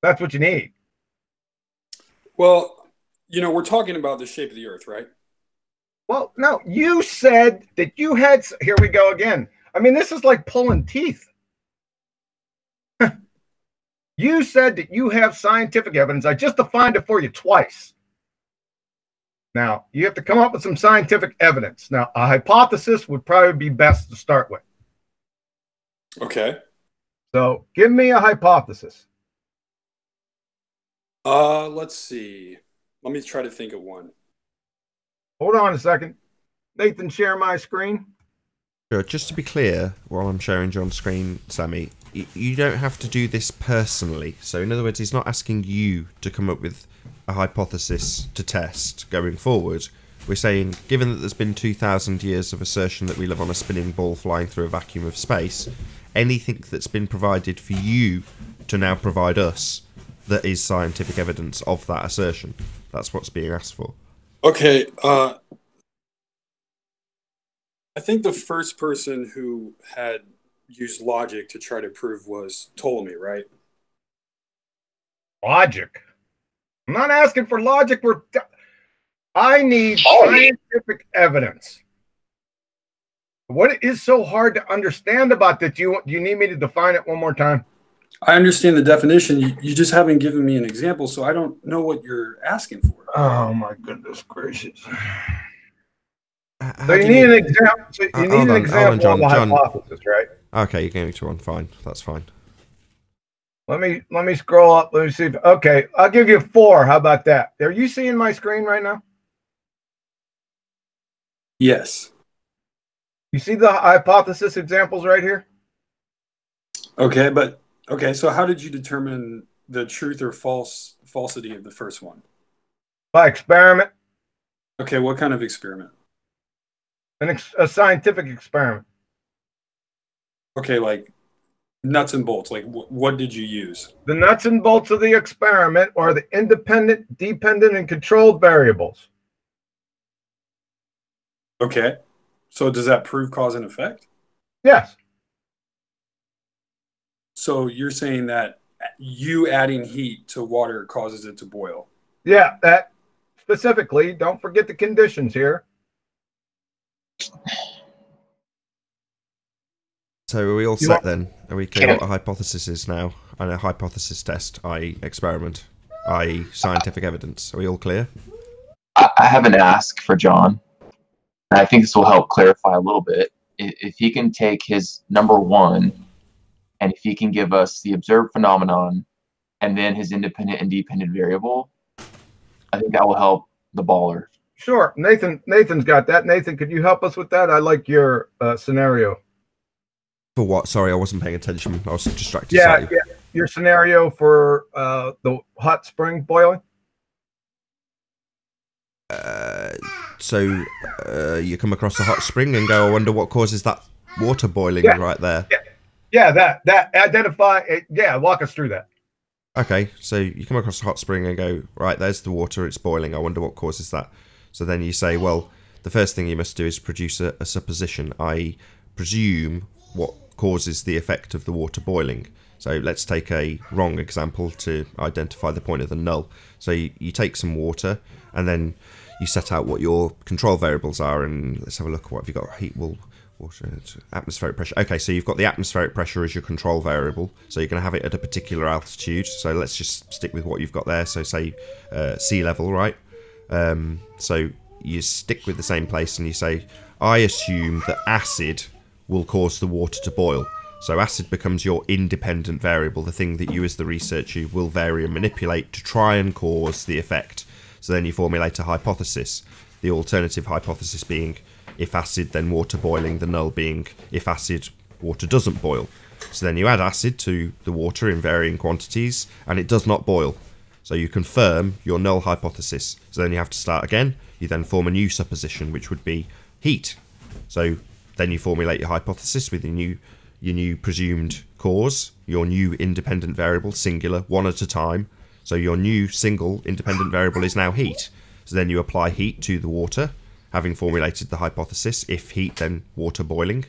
That's what you need. Well, we're talking about the shape of the Earth, right? Well, no, you said that you had. Here we go again. I mean, this is like pulling teeth. You said that you have scientific evidence. I just defined it for you twice. Now, you have to come up with some scientific evidence. Now, a hypothesis would probably be best to start with. Okay. So, give me a hypothesis. Let's see. Let me try to think of one. Hold on a second. Nathan, share my screen. Sure, just to be clear, while I'm sharing John's screen, Sammy, you don't have to do this personally. So in other words, he's not asking you to come up with a hypothesis to test going forward. We're saying, given that there's been 2,000 years of assertion that we live on a spinning ball flying through a vacuum of space, anything that's been provided for you to now provide us that is scientific evidence of that assertion. That's what's being asked for. Okay, I think the first person who had used logic to try to prove was Ptolemy, right? Logic? I'm not asking for logic. I need scientific evidence. What is so hard to understand about that? Do you need me to define it one more time? I understand the definition. You just haven't given me an example, so I don't know what you're asking for. Oh my goodness gracious! So you need an example. So you need an example of a hypothesis, right? Okay, you gave me to one. Fine, that's fine. Let me scroll up. Let me see. Okay, I'll give you 4. How about that? Are you seeing my screen right now? Yes. You see the hypothesis examples right here? Okay, so how did you determine the truth or falsity of the first one? By experiment. Okay, what kind of experiment? A scientific experiment. Okay, like nuts and bolts. Like what did you use? The nuts and bolts of the experiment are the independent, dependent, and controlled variables. Okay, so does that prove cause and effect? Yes. So you're saying that you adding heat to water causes it to boil? Yeah, that specifically. Don't forget the conditions here. So are we all set then? Are we clear what a hypothesis is now? And a hypothesis test, i.e. experiment, i.e. scientific evidence. Are we all clear? I have an ask for John. And I think this will help clarify a little bit. If he can take his number 1, and if he can give us the observed phenomenon, and then his independent and dependent variable, I think that will help the baller. Sure. Nathan's got that. Nathan, could you help us with that? I like your scenario. For what? Sorry, I wasn't paying attention. I was distracted. Yeah. Your scenario for the hot spring boiling. So you come across a hot spring and go, I wonder what causes that water boiling right there. Yeah, that identify it. Yeah, walk us through that. Okay, so you come across a hot spring and go, right, there's the water, it's boiling. I wonder what causes that. So then you say, well, the first thing you must do is produce a supposition, i.e. presume what causes the effect of the water boiling. So let's take a wrong example to identify the point of the null. So you take some water and then you set out what your control variables are, and let's have a look. What have you got? Heat, water, atmospheric pressure. Okay, so you've got the atmospheric pressure as your control variable. So you're going to have it at a particular altitude. So let's just stick with what you've got there. So say sea level, right? So you stick with the same place and you say, I assume that acid will cause the water to boil. So acid becomes your independent variable, the thing that you as the researcher will vary and manipulate to try and cause the effect. So then you formulate a hypothesis. The alternative hypothesis being if acid, then water boiling, the null being if acid, water doesn't boil. So then you add acid to the water in varying quantities and it does not boil. So you confirm your null hypothesis. So then you have to start again. You then form a new supposition, which would be heat. So then you formulate your hypothesis with your new presumed cause, your new independent variable, singular, one at a time. So your new single independent variable is now heat. So then you apply heat to the water, having formulated the hypothesis, if heat then water boiling,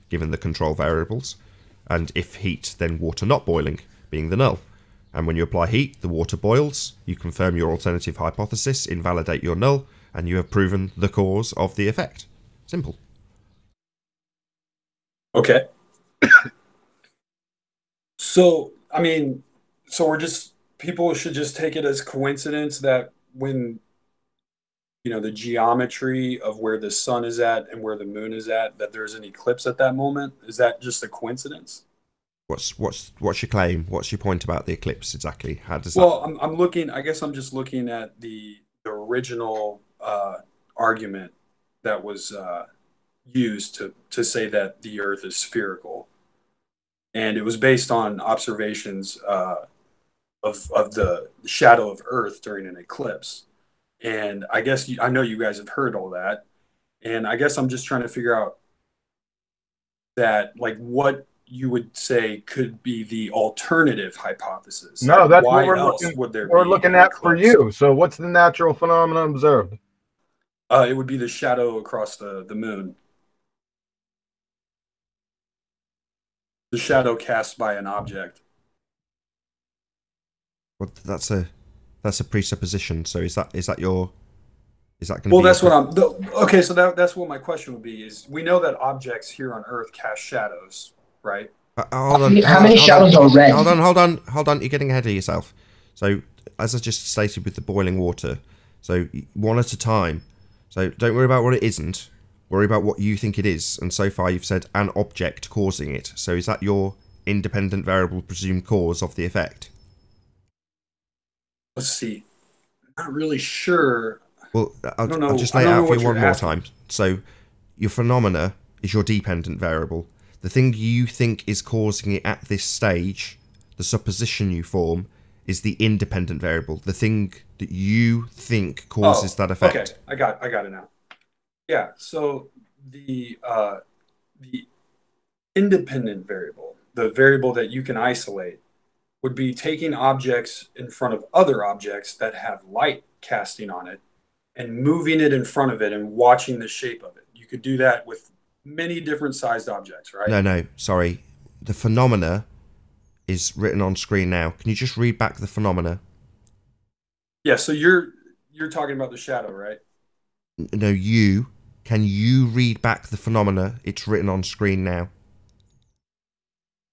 given the control variables, and if heat then water not boiling, being the null. And when you apply heat, the water boils, you confirm your alternative hypothesis, invalidate your null, and you have proven the cause of the effect. Simple. Okay. So, I mean, so we're just, people should just take it as coincidence that when, you know, the geometry of where the sun is at and where the moon is at, that there's an eclipse at that moment? Is that just a coincidence? What's your claim? What's your point about the eclipse exactly? How does Well, I'm looking, I guess I'm just looking at the original argument that was used to say that the Earth is spherical. And it was based on observations of the shadow of Earth during an eclipse. And I guess I know you guys have heard all that. And I guess I'm just trying to figure out that, like, what you would say could be the alternative hypothesis. No, Like, that's why what we're else looking, would there we're be looking an at for eclipse? you. So what's the natural phenomenon observed? It would be the shadow across the moon. The shadow cast by an object. Well, that's a presupposition. So is that going to Well, be that's what okay, so that's what my question would be is we know that objects here on Earth cast shadows, right? Hold on, How many shadows are red? Hold on. You're getting ahead of yourself. So, as I just stated with the boiling water, so one at a time. So don't worry about what it isn't. Worry about what you think it is. And so far you've said an object causing it. So is that your independent variable presumed cause of the effect? Let's see. I'm not really sure. Well, I'll just lay it out for you one more time. So your phenomena is your dependent variable. The thing you think is causing it at this stage, the supposition you form, is the independent variable. The thing that you think causes that effect. Okay, I got it now. Yeah, so the independent variable, the variable that you can isolate, would be taking objects in front of other objects that have light casting on it and moving it in front of it and watching the shape of it. You could do that with many different sized objects, right? No, sorry. The phenomena is written on screen now. Can you just read back the phenomena? Yeah, so you're talking about the shadow, right? No, Can you read back the phenomena? It's written on screen now.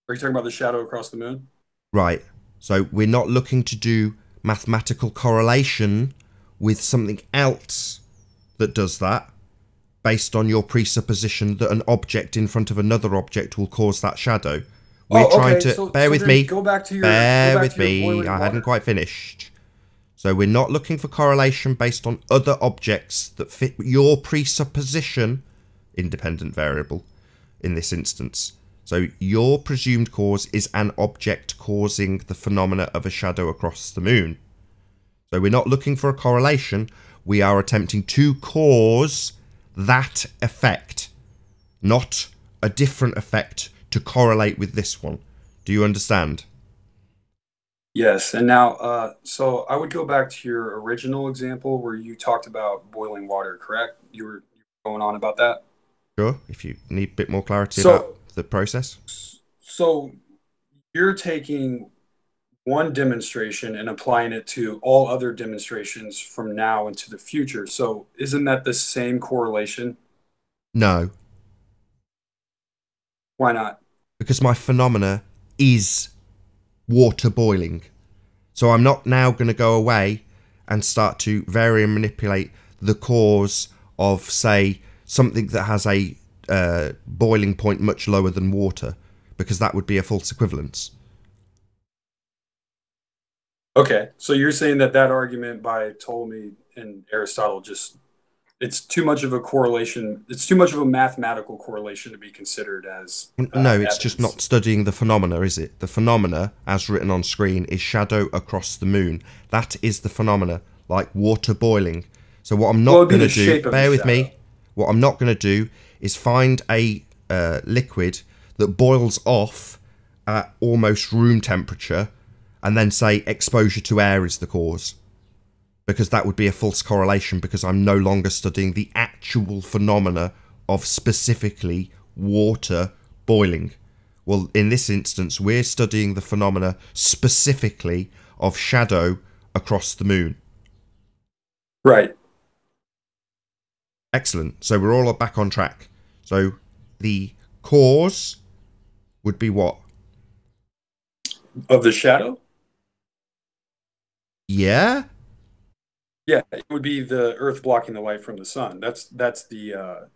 Are you talking about the shadow across the moon? Right. So we're not looking to do mathematical correlation with something else that does that, based on your presupposition that an object in front of another object will cause that shadow. We're trying to... bear with me. Go back to your... Bear with me. I hadn't quite finished. So we're not looking for correlation based on other objects that fit your presupposition, independent variable, in this instance. So your presumed cause is an object causing the phenomena of a shadow across the moon. So we're not looking for a correlation. We are attempting to cause that effect, not a different effect to correlate with this one. Do you understand? Yes, and now, so I would go back to your original example where you talked about boiling water, correct? You were going on about that? Sure, if you need a bit more clarity about the process. So you're taking one demonstration and applying it to all other demonstrations from now into the future. So isn't that the same correlation? No. Why not? Because my phenomena is water boiling. So I'm not now going to go away and start to vary and manipulate the cause of, say, something that has a boiling point much lower than water, because that would be a false equivalence. Okay, so you're saying that argument by Ptolemy and Aristotle it's too much of a correlation. It's too much of a mathematical correlation to be considered as no, it's just not studying the phenomena, is it? The phenomena, as written on screen, is shadow across the moon. That is the phenomena, like water boiling. So what I'm not going to do, bear with me, what I'm not going to do is find a liquid that boils off at almost room temperature and then say exposure to air is the cause. Because that would be a false correlation, because I'm no longer studying the actual phenomena of specifically water boiling. Well, in this instance, we're studying the phenomena specifically of shadow across the moon. Right. Excellent. So we're all back on track. So the cause would be what? Of the shadow? Yeah? Yeah, it would be the Earth blocking the light from the sun. That's the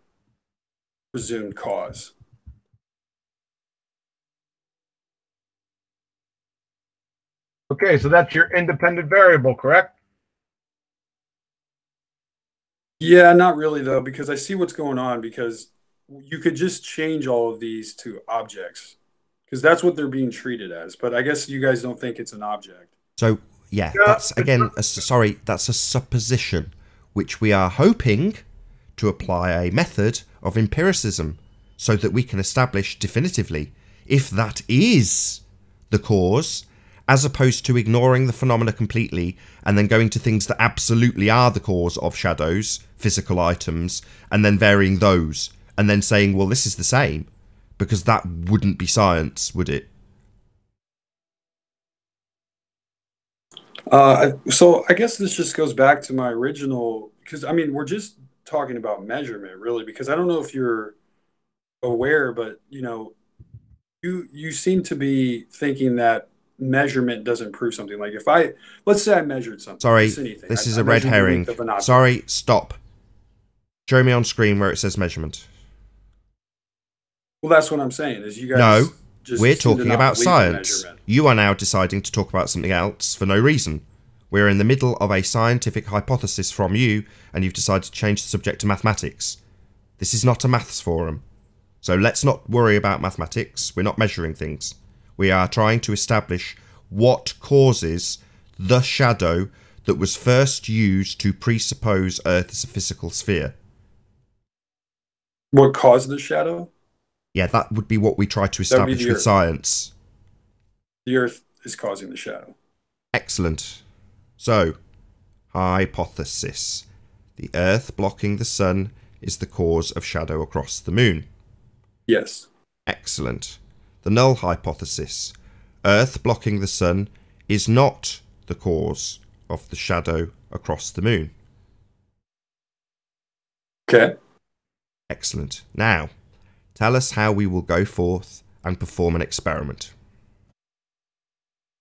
presumed cause. Okay, so that's your independent variable, correct? Yeah, not really though, because I see what's going on, because you could just change all of these to objects, because that's what they're being treated as. But I guess you guys don't think it's an object. So, yeah, that's, again, that's a supposition, which we are hoping to apply a method of empiricism so that we can establish definitively if that is the cause, as opposed to ignoring the phenomena completely and then going to things that absolutely are the cause of shadows, physical items, and then varying those, and then saying, well, this is the same, because that wouldn't be science, would it? So I guess this just goes back to my original, because I mean, we're just talking about measurement, really, because I don't know if you're aware, but you know, you seem to be thinking that measurement doesn't prove something. Like if let's say I measured something. Sorry, this is a red herring. Sorry, stop. Show me on screen where it says measurement. Well, that's what I'm saying, is you guys... No, just we're seem to talking not about believe in science. measurement. You are now deciding to talk about something else for no reason. We're in the middle of a scientific hypothesis from you, and you've decided to change the subject to mathematics. This is not a maths forum. So let's not worry about mathematics. We're not measuring things. We are trying to establish what causes the shadow that was first used to presuppose Earth as a physical sphere. What caused the shadow? Yeah, that would be what we try to establish with science. The Earth is causing the shadow. Excellent. So, hypothesis. The Earth blocking the sun is the cause of shadow across the moon. Yes. Excellent. The null hypothesis. Earth blocking the sun is not the cause of the shadow across the moon. Okay. Excellent. Now, tell us how we will go forth and perform an experiment.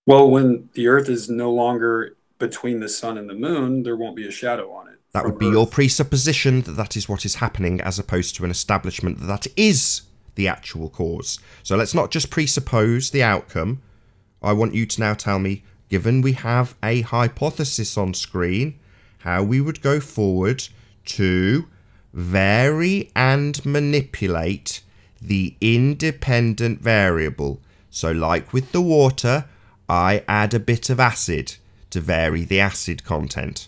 Well, when the Earth is no longer between the sun and the moon, there won't be a shadow on it. That would be your presupposition that that is what is happening, as opposed to an establishment that that is the actual cause. So let's not just presuppose the outcome. I want you to now tell me, given we have a hypothesis on screen, how we would go forward to vary and manipulate the independent variable. So like with the water, I add a bit of acid to vary the acid content.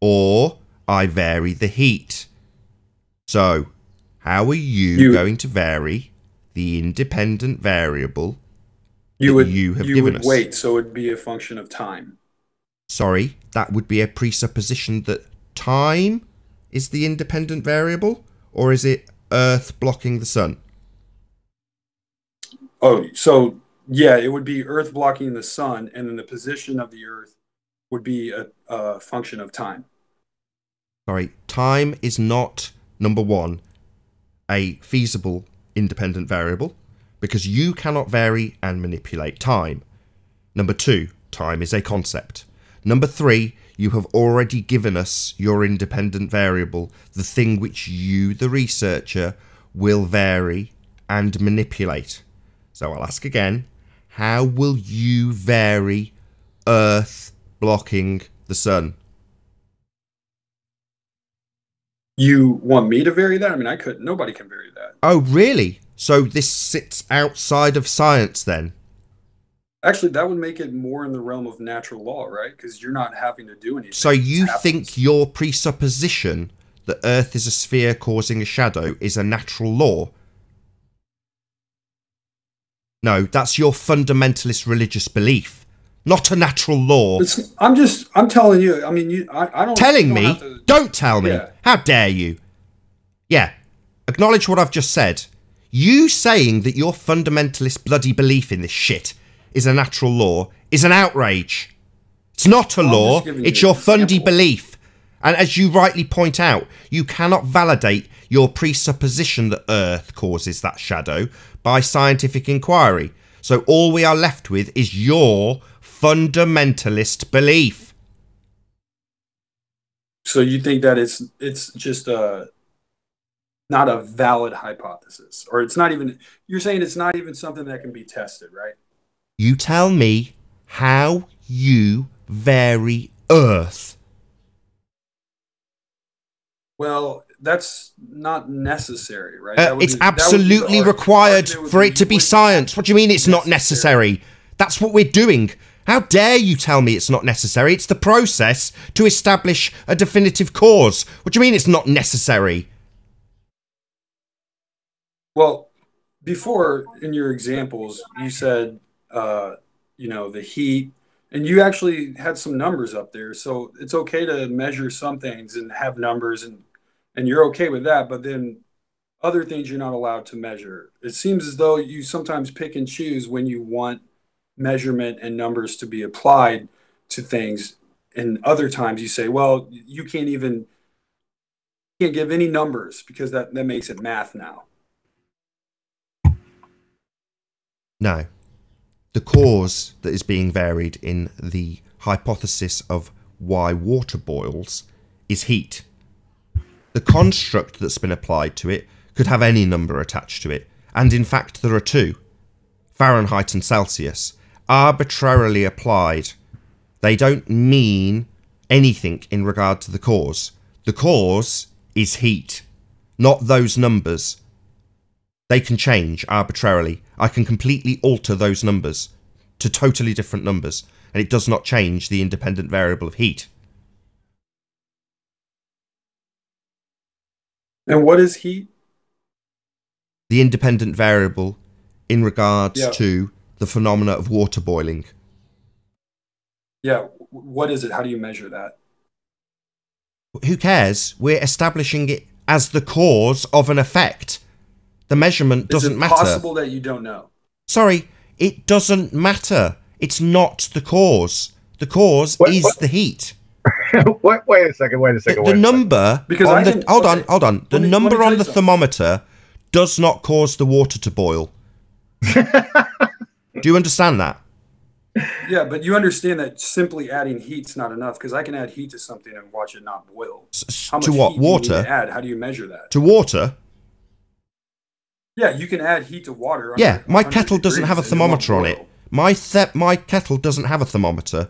Or I vary the heat. So, how are you going to vary the independent variable you have given us? Wait, so it would be a function of time. Sorry, that would be a presupposition that time is the independent variable? Or is it Earth blocking the sun? Oh, so yeah, it would be Earth blocking the sun, and then the position of the Earth would be a function of time. Sorry, time is not, number one, a feasible independent variable, because you cannot vary and manipulate time. Number two, time is a concept. Number three, you have already given us your independent variable, the thing which you, the researcher, will vary and manipulate. So I'll ask again, how will you vary Earth blocking the sun? You want me to vary that? I mean, I couldn't. Nobody can vary that. Oh, really? So this sits outside of science then? Actually, that would make it more in the realm of natural law, right? Because you're not having to do anything. So you think your presupposition that Earth is a sphere causing a shadow is a natural law? No, that's your fundamentalist religious belief, not a natural law. I'm telling you. I mean, I don't. Telling me? Don't tell me. Yeah. How dare you? Yeah, acknowledge what I've just said. You saying that your fundamentalist bloody belief in this shit is a natural law is an outrage. It's not a law, it's your fundy belief. And as you rightly point out, you cannot validate your presupposition that Earth causes that shadow by scientific inquiry. So all we are left with is your fundamentalist belief. So you think that it's just not a valid hypothesis, or it's not even, you're saying it's not even something that can be tested, right? You tell me how you vary Earth. Well, that's not necessary, right? It's absolutely required for it to be science. What do you mean it's not necessary? That's what we're doing. How dare you tell me it's not necessary? It's the process to establish a definitive cause. What do you mean it's not necessary? Well, before in your examples, you said, the heat, and you actually had some numbers up there. So it's okay to measure some things and have numbers, and you're okay with that. But then other things you're not allowed to measure. It seems as though you sometimes pick and choose when you want measurement and numbers to be applied to things. And other times you say, well, you can't give any numbers because that makes it math now. No. The cause that is being varied in the hypothesis of why water boils is heat. The construct that's been applied to it could have any number attached to it, and in fact there are two, Fahrenheit and Celsius, arbitrarily applied. They don't mean anything in regard to the cause. The cause is heat, not those numbers. They can change arbitrarily. I can completely alter those numbers to totally different numbers, and it does not change the independent variable of heat. And what is heat? The independent variable in regards to the phenomena of water boiling. Yeah, what is it? How do you measure that? Who cares? We're establishing it as the cause of an effect. The measurement doesn't matter. Is it possible that you don't know? Sorry, it doesn't matter. It's not the cause. The cause is the heat. Wait a second. The number hold on. The number on the thermometer does not cause the water to boil. Do you understand that? Yeah, but you understand that simply adding heat's not enough, because I can add heat to something and watch it not boil. How much to what? Heat do you Water? need to add? How do you measure that? To water? Yeah, you can add heat to water. Yeah, my kettle doesn't have a thermometer on it. My kettle doesn't have a thermometer.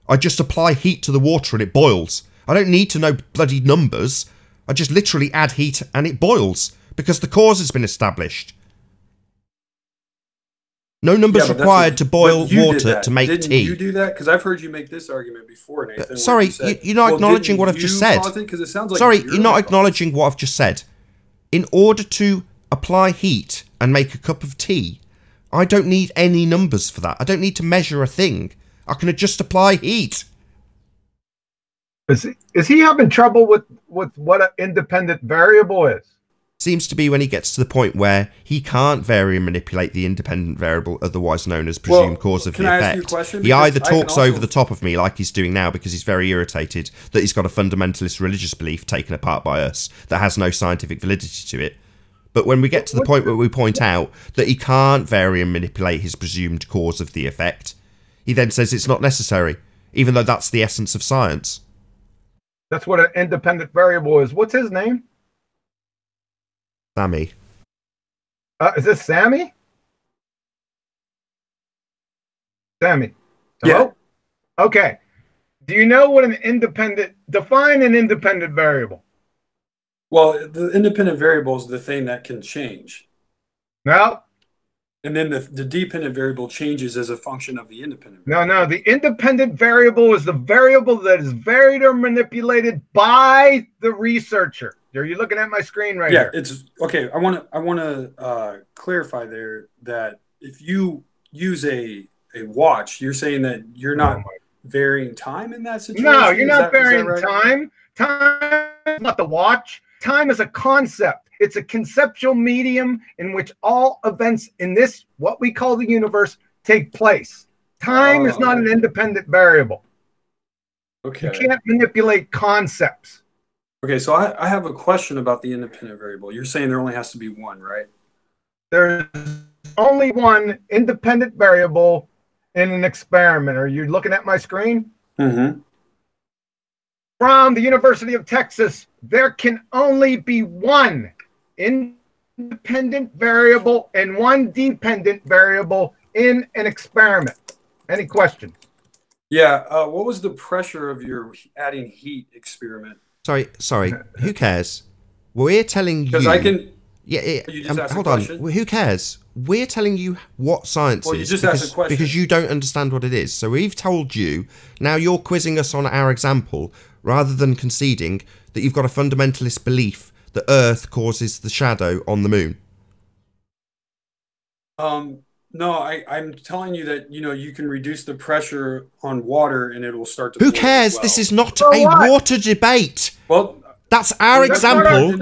I just apply heat to the water and it boils. I don't need to know bloody numbers. I just literally add heat and it boils, because the cause has been established. No numbers required to boil water to make tea. Didn't you do that? Because I've heard you make this argument before, Nathan. Sorry, you're not acknowledging what I've just said. It sounds like sorry, you're not acknowledging what I've just said. In order to apply heat and make a cup of tea, I don't need any numbers for that. I don't need to measure a thing. I can just apply heat. Is he having trouble with what an independent variable is? Seems to be when he gets to the point where he can't vary and manipulate the independent variable, otherwise known as presumed cause of the effect. Ask you a question? He either talks over the top of me like he's doing now because he's very irritated that he's got a fundamentalist religious belief taken apart by us that has no scientific validity to it. But when we get to the point where we point out that he can't vary and manipulate his presumed cause of the effect, he then says it's not necessary, even though that's the essence of science. That's what an independent variable is. What's his name? Sammy. Is this Sammy? Sammy. Yeah. Okay. Do you know what define an independent variable? Well, the independent variable is the thing that can change. No. And then the dependent variable changes as a function of the independent variable. No. The independent variable is the variable that is varied or manipulated by the researcher. Are you looking at my screen right here? Yeah, it's okay. I want to clarify there that if you use a watch, you're saying that you're not varying time in that situation? No, you're not varying time. Time is not the watch. Time is a concept. It's a conceptual medium in which all events in this, what we call the universe, take place. Time is not an independent variable. Okay. You can't manipulate concepts. Okay, so I have a question about the independent variable. You're saying there only has to be one, right? There's only one independent variable in an experiment. Are you looking at my screen? Mm-hmm. From the University of Texas, there can only be one independent variable and one dependent variable in an experiment. Any questions? Yeah. What was the pressure of your adding heat experiment? Sorry. Who cares? We're telling you. Because I can. Yeah. You just asked hold a question? on. Who cares? We're telling you what science well, you is. just asked a question. Because you don't understand what it is. So we've told you. Now you're quizzing us on our example rather than conceding that you've got a fundamentalist belief that Earth causes the shadow on the moon. No, I'm telling you that you can reduce the pressure on water and it will start to. Who cares? This is not a water debate. Well, that's our example.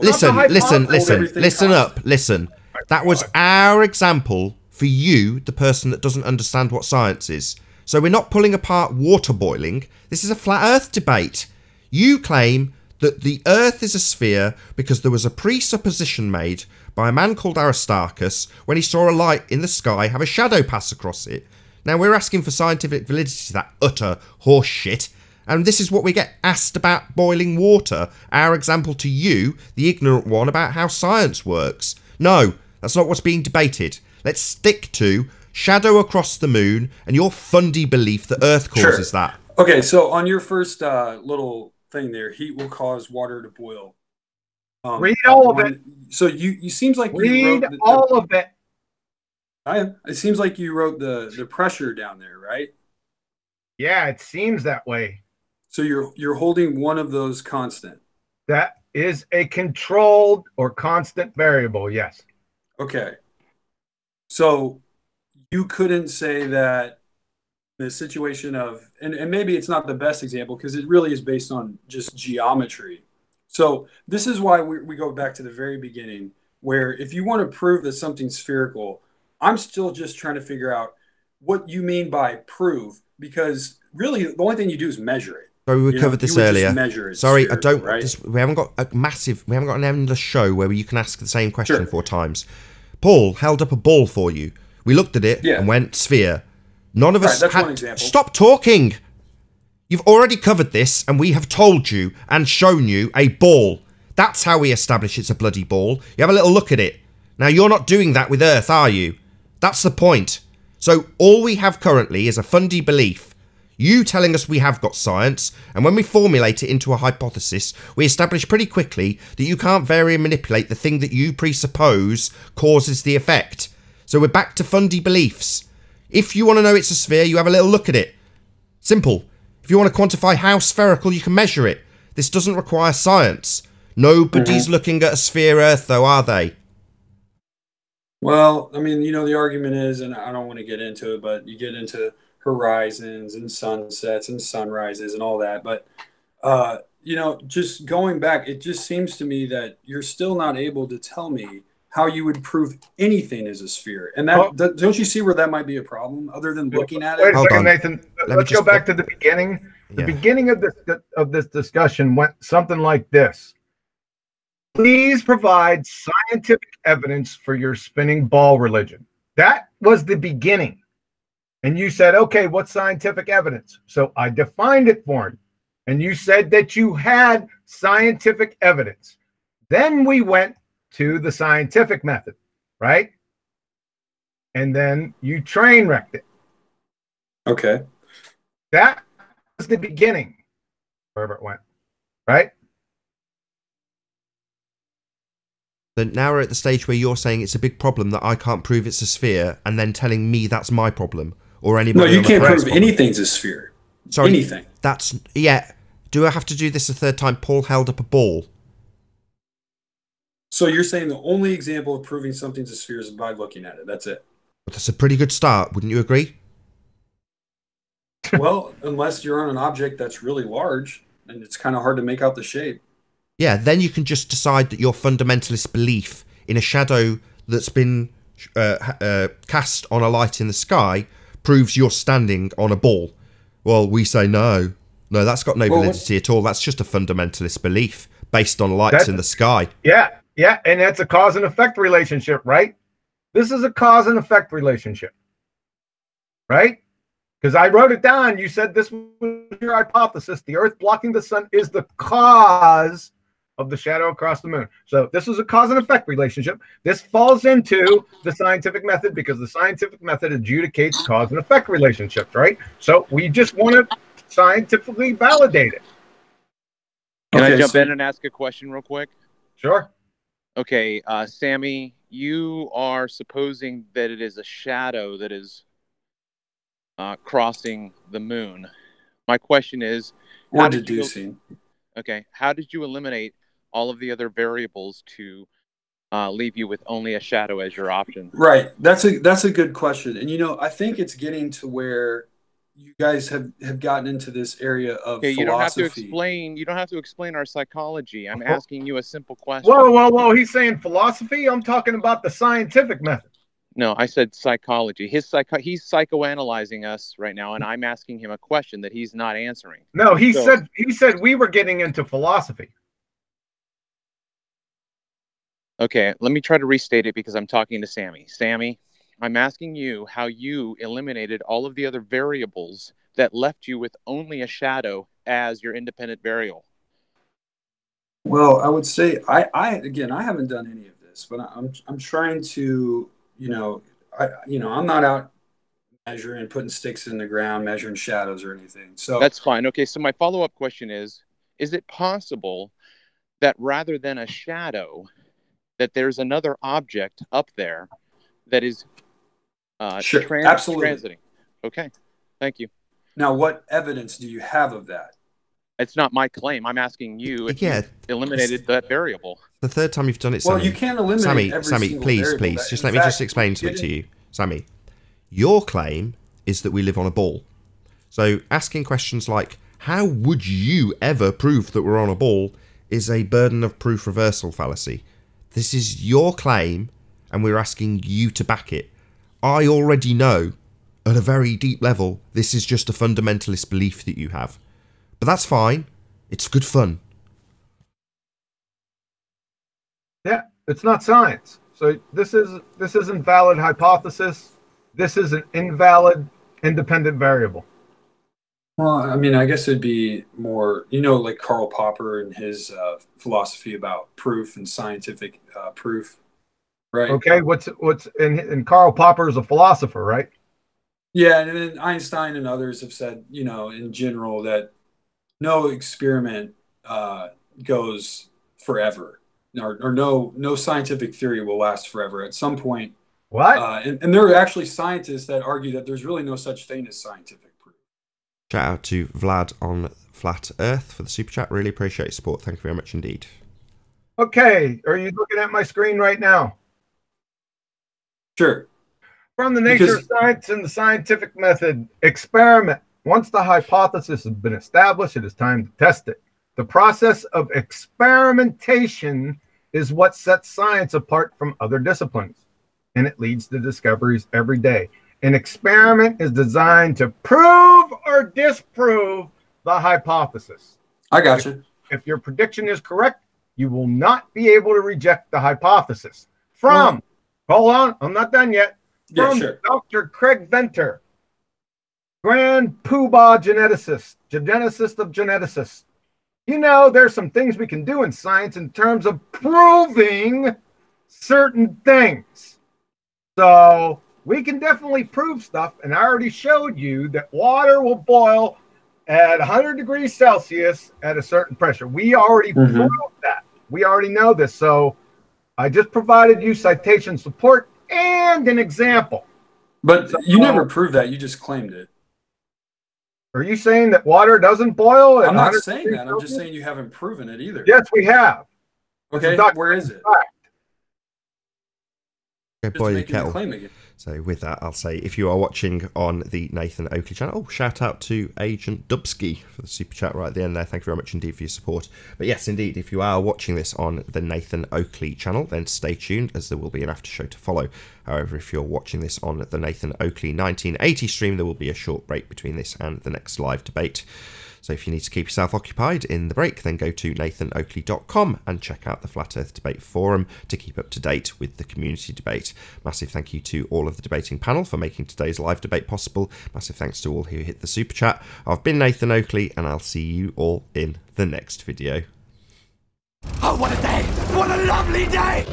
Listen up. Listen. That was our example for you, the person that doesn't understand what science is. So we're not pulling apart water boiling. This is a flat Earth debate. You claim that the Earth is a sphere because there was a presupposition made by a man called Aristarchus when he saw a light in the sky have a shadow pass across it. Now we're asking for scientific validity to that utter horse shit, and this is what we get asked about boiling water, our example to you, the ignorant one, about how science works. No, that's not what's being debated. Let's stick to shadow across the moon and your fundy belief that Earth causes that. Okay, so on your first little thing there, heat will cause water to boil. Read all of it. So you seems like you wrote all of it. It seems like you wrote the pressure down there, right? Yeah, it seems that way. So you're holding one of those constant. That is a controlled or constant variable, yes. Okay. So you couldn't say that the situation of, and maybe it's not the best example because it really is based on just geometry. So this is why we go back to the very beginning, where if you want to prove that something's spherical, I'm still just trying to figure out what you mean by prove, because really the only thing you do is measure it. Sorry, we covered this earlier. Sorry, I don't. Right? We haven't got an endless show where you can ask the same question 4 times. Paul held up a ball for you. We looked at it and went sphere. None of us that's had. One example. Stop talking. You've already covered this, and we have told you and shown you a ball. That's how we establish it's a bloody ball. You have a little look at it. Now you're not doing that with Earth, are you? That's the point. So all we have currently is a fundy belief. You telling us we have got science, and when we formulate it into a hypothesis, we establish pretty quickly that you can't vary and manipulate the thing that you presuppose causes the effect. So we're back to fundy beliefs. If you want to know it's a sphere, you have a little look at it. Simple. If you want to quantify how spherical, you can measure it. This doesn't require science. Nobody's looking at a sphere Earth, though, are they? Well, I mean, the argument is, and I don't want to get into it, but you get into horizons and sunsets and sunrises and all that. But, just going back, it just seems to me that you're still not able to tell me how you would prove anything is a sphere. And that don't you see where that might be a problem other than looking at it? Wait a second, Nathan. Let's go back to the beginning. The beginning of this discussion went something like this. Please provide scientific evidence for your spinning ball religion. That was the beginning. And you said, okay, what's scientific evidence? So I defined it for you. And you said that you had scientific evidence. Then we went to the scientific method. right? And then you train wrecked it. Okay. That was the beginning, wherever it went, right? Then now we're at the stage where you're saying it's a big problem that I can't prove it's a sphere, and then telling me that's my problem or anybody. No, you on the can't press prove problem. anything's a sphere. Sorry, anything. That's Do I have to do this a third time? Paul held up a ball. So you're saying the only example of proving something's a sphere is by looking at it. That's it. But that's a pretty good start, wouldn't you agree? Well, unless you're on an object that's really large and it's kind of hard to make out the shape. Yeah, then you can just decide that your fundamentalist belief in a shadow that's been cast on a light in the sky proves you're standing on a ball. Well, we say no. No, that's got no validity at all. That's just a fundamentalist belief based on lights in the sky. Yeah, and that's a cause and effect relationship, right? This is a cause and effect relationship, right? Because I wrote it down. You said this was your hypothesis. The Earth blocking the sun is the cause of the shadow across the moon. So this is a cause and effect relationship. This falls into the scientific method because the scientific method adjudicates cause and effect relationships, right? So we just want to scientifically validate it. Can I jump in and ask a question real quick? Sure. Okay, Sammy, you are supposing that it is a shadow that is crossing the moon. My question is, or deducing. Okay, how did you eliminate all of the other variables to leave you with only a shadow as your option? Right. That's a good question. And I think it's getting to where you guys have gotten into this area of philosophy. You don't have to explain our psychology. I'm asking you a simple question. Whoa. He's saying philosophy? I'm talking about the scientific method. No, I said psychology. He's psychoanalyzing us right now, and I'm asking him a question that he's not answering. No, he said we were getting into philosophy. Okay, let me try to restate it because I'm talking to Sammy. Sammy, I'm asking you how you eliminated all of the other variables that left you with only a shadow as your independent variable. Well, I would say I haven't done any of this, but I'm trying to, I'm not out measuring, putting sticks in the ground, measuring shadows or anything. So that's fine. Okay, so my follow-up question is it possible that rather than a shadow, that there's another object up there that is absolutely transiting? Okay, thank you. Now, what evidence do you have of that? It's not my claim. I'm asking you if you eliminated that variable. The third time you've done it, Sammy. Well, you can't eliminate every Sammy, please. Just let me just explain something to you. Sammy, your claim is that we live on a ball. So asking questions like, how would you ever prove that we're on a ball, is a burden of proof reversal fallacy. This is your claim, and we're asking you to back it. I already know, at a very deep level, this is just a fundamentalist belief that you have. But that's fine. It's good fun. Yeah, it's not science. So this isn't valid hypothesis. This is an invalid independent variable. Well, I mean, I guess it'd be more, like Karl Popper and his philosophy about proof and scientific proof, right? Okay, what's and Karl Popper is a philosopher, right? Yeah, and then Einstein and others have said, in general, that no experiment goes forever, or no scientific theory will last forever. At some point, what? And there are actually scientists that argue that there's really no such thing as scientific proof. Shout out to Vlad on Flat Earth for the super chat. Really appreciate your support. Thank you very much indeed. Okay, are you looking at my screen right now? Sure. From the nature of science and the scientific method, experiment. Once the hypothesis has been established, it is time to test it. The process of experimentation is what sets science apart from other disciplines, and it leads to discoveries every day. An experiment is designed to prove or disprove the hypothesis. I got you. If your prediction is correct, you will not be able to reject the hypothesis. Hold on, I'm not done yet. From Dr. Craig Venter, Grand Poobah geneticist of geneticists. There's some things we can do in science in terms of proving certain things. So we can definitely prove stuff. And I already showed you that water will boil at 100 degrees Celsius at a certain pressure. We already proved that. We already know this. So I just provided you citation support and an example. But So, you never proved that. You just claimed it. Are you saying that water doesn't boil at I'm not 100 saying degrees that. I'm Celsius? just saying you haven't proven it either. Yes, we have. Okay, where is it? Go boil your making the kettle. claim again. So with that, I'll say if you are watching on the Nathan Oakley channel, shout out to Agent Dubsky for the super chat right at the end there. Thank you very much indeed for your support. But yes, indeed, if you are watching this on the Nathan Oakley channel, then stay tuned as there will be an after show to follow. However, if you're watching this on the Nathan Oakley 1980 stream, there will be a short break between this and the next live debate. So if you need to keep yourself occupied in the break, then go to nathanoakley.com and check out the Flat Earth Debate Forum to keep up to date with the community debate. Massive thank you to all of the debating panel for making today's live debate possible. Massive thanks to all who hit the super chat. I've been Nathan Oakley, and I'll see you all in the next video. Oh, what a day! What a lovely day!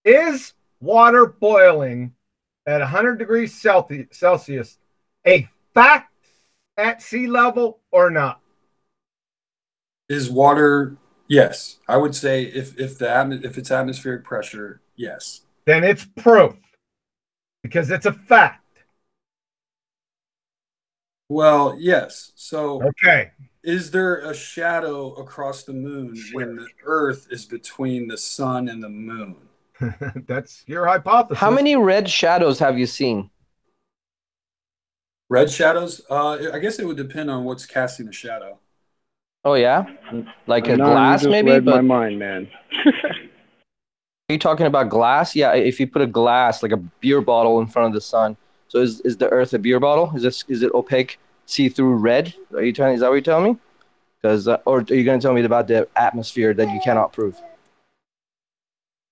Is water boiling at 100 degrees Celsius a fact at sea level or not? Is water? Yes, I would say if it's atmospheric pressure, yes. Then it's proof because it's a fact. Well, yes. So okay, is there a shadow across the moon when the Earth is between the sun and the moon? That's your hypothesis. How many red shadows have you seen? Red shadows? I guess it would depend on what's casting the shadow. Oh yeah, like a No, glass you just maybe. read But my mind, man. are you talking about glass? Yeah, if you put a glass, like a beer bottle, in front of the sun, so is the Earth a beer bottle? Is it opaque, see-through red? Is that what you're telling me? Because or are you going to tell me about the atmosphere that you cannot prove?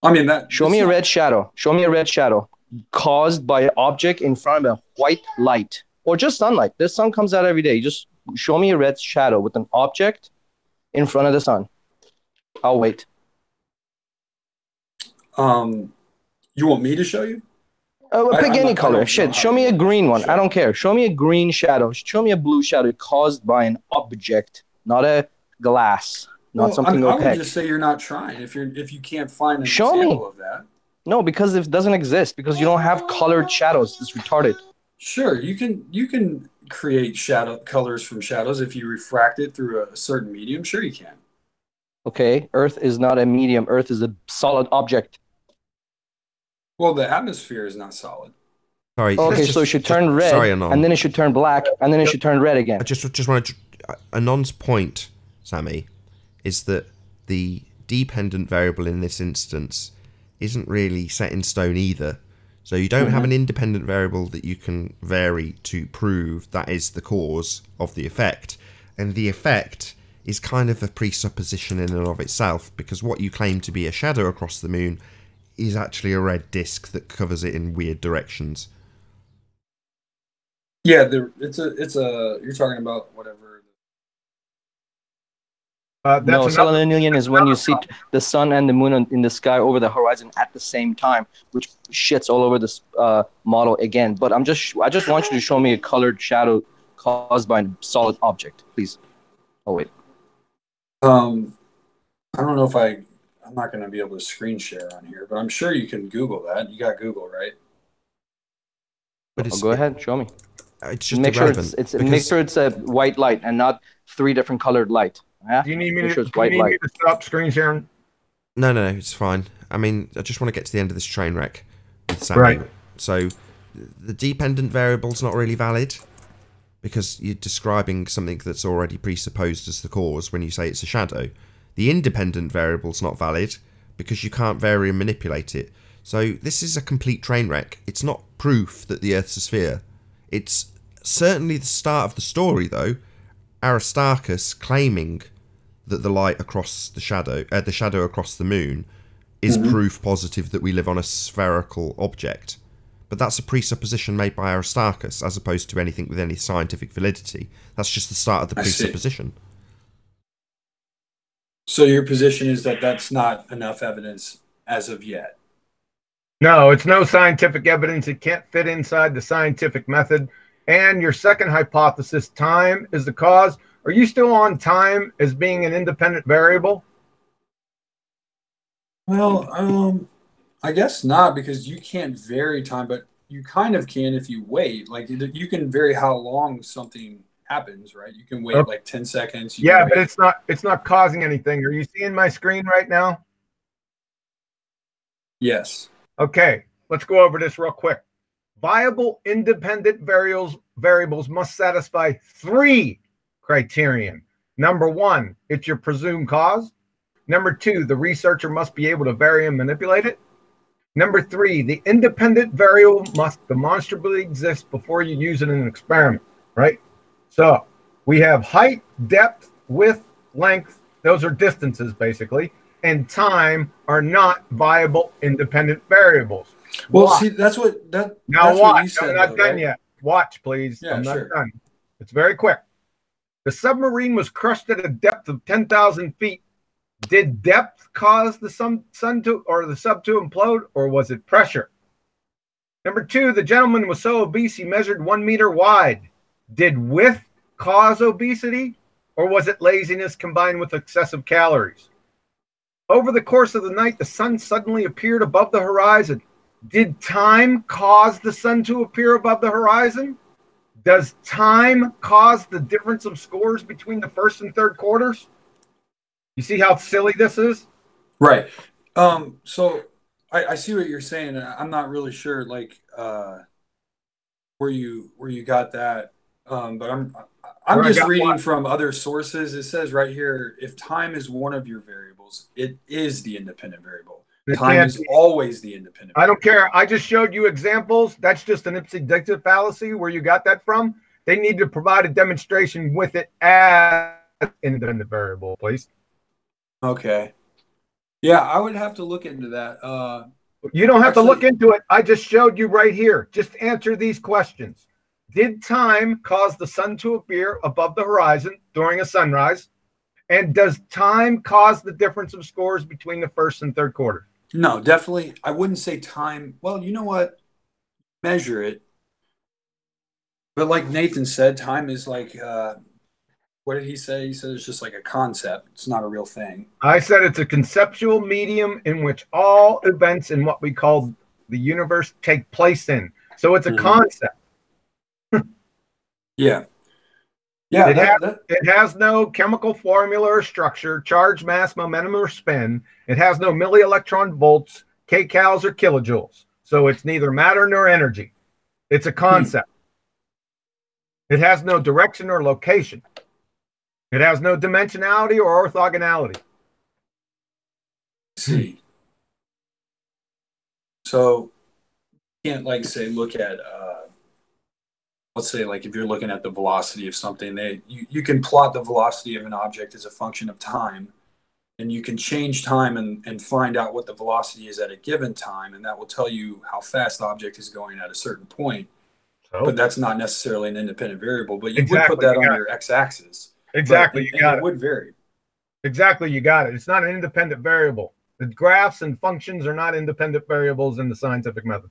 I mean that. Show me a red shadow. Show me a red shadow caused by an object in front of a white light, or just sunlight. The sun comes out every day. You just show me a red shadow with an object in front of the sun. I'll wait. You want me to show you? Pick any color. Shit, show me a green one. I don't care. Show me a green shadow. Show me a blue shadow caused by an object, not a glass, not something opaque. I would just say you're not trying if you can't find an example of that. No, because it doesn't exist. Because you don't have colored shadows. It's retarded. Sure, you can create shadow colors from shadows if you refract it through a certain medium. Sure, you can. Okay, Earth is not a medium. Earth is a solid object. Well, the atmosphere is not solid. Sorry. Okay, so it should turn red, and then it should turn black, and then it should turn red again. I just want to... Anon's point, Sammy, is that the dependent variable in this instance isn't really set in stone either. So you don't have an independent variable that you can vary to prove that is the cause of the effect. And the effect is kind of a presupposition in and of itself, because what you claim to be a shadow across the moon is actually a red disk that covers it in weird directions. Yeah, it's a you're talking about whatever. No, solennilian is when you see the sun and the moon in the sky over the horizon at the same time, which shits all over this model again. But I just want you to show me a colored shadow caused by a solid object, please. Oh wait. I don't know if I'm not going to be able to screen share on here, but I'm sure you can Google that. You got Google, right? But go ahead, show me. It's just make sure it's a white light and not 3 different colored light. Yeah? Do you need me Make sure to, it's white light. to stop screen sharing? No, it's fine. I mean, I just want to get to the end of this train wreck with Sammy. Right. So the dependent variable's not really valid because you're describing something that's already presupposed as the cause when you say it's a shadow. The independent variable's not valid because you can't vary and manipulate it. So this is a complete train wreck. It's not proof that the Earth's a sphere. It's certainly the start of the story, though. Aristarchus claiming that the light across the shadow across the moon is proof positive that we live on a spherical object. But that's a presupposition made by Aristarchus, as opposed to anything with any scientific validity. That's just the start of the presupposition. So your position is that that's not enough evidence as of yet? No, it's no scientific evidence. It can't fit inside the scientific method. And your second hypothesis, time is the cause. Are you still on time as being an independent variable? Well, I guess not, because you can't vary time, but you kind of can if you wait. Like you can vary how long something happens, right? You can wait like 10 seconds. Yeah, but it's not causing anything. Are you seeing my screen right now? Yes. Okay, let's go over this real quick. Viable independent variables must satisfy 3 criterion. Number 1, it's your presumed cause. Number 2, the researcher must be able to vary and manipulate it. Number 3, the independent variable must demonstrably exist before you use it in an experiment, right? So we have height, depth, width, length. Those are distances, basically. And time are not viable independent variables. Well, see, that's what watch. you said, I'm not done right? yet. Watch, please. Yeah, I'm not sure. done. It's very quick. The submarine was crushed at a depth of 10,000 feet. Did depth cause the sun to, or the sub to implode, or was it pressure? Number 2, the gentleman was so obese he measured 1 meter wide. Did width cause obesity, or was it laziness combined with excessive calories? Over the course of the night, the sun suddenly appeared above the horizon. Did time cause the sun to appear above the horizon? Does time cause the difference of scores between the first and third quarters? You see how silly this is? Right. So I see what you're saying. I'm not really sure, like, where you got that. But I'm just reading from other sources. It says right here, if time is one of your variables, it is the independent variable. Time is always the independent variable. I don't care. I just showed you examples. That's just an ipsy-dixit fallacy where you got that from. They need to provide a demonstration with it as an independent variable, please. Okay. Yeah, I would have to look into that. You don't have to look into it. I just showed you right here. Just answer these questions. Did time cause the sun to appear above the horizon during a sunrise? And does time cause the difference of scores between the first and third quarter? No, definitely. I wouldn't say time. Well, you know what? Measure it. But like Nathan said, time is like, what did he say? He said it's just like a concept. It's not a real thing. I said it's a conceptual medium in which all events in what we call the universe take place in. So it's a concept. Yeah. Yeah. It has no chemical formula or structure, charge, mass, momentum, or spin. It has no millielectron volts, kcals, or kilojoules. So it's neither matter nor energy. It's a concept. It has no direction or location. It has no dimensionality or orthogonality. See. So you can't like say look at let's say like if you're looking at the velocity of something, you can plot the velocity of an object as a function of time, and you can change time and find out what the velocity is at a given time, and that will tell you how fast the object is going at a certain point. But that's not necessarily an independent variable, but you would put that on your x-axis. Exactly, you got it. It would vary. Exactly, you got it. It's not an independent variable. The graphs and functions are not independent variables in the scientific method.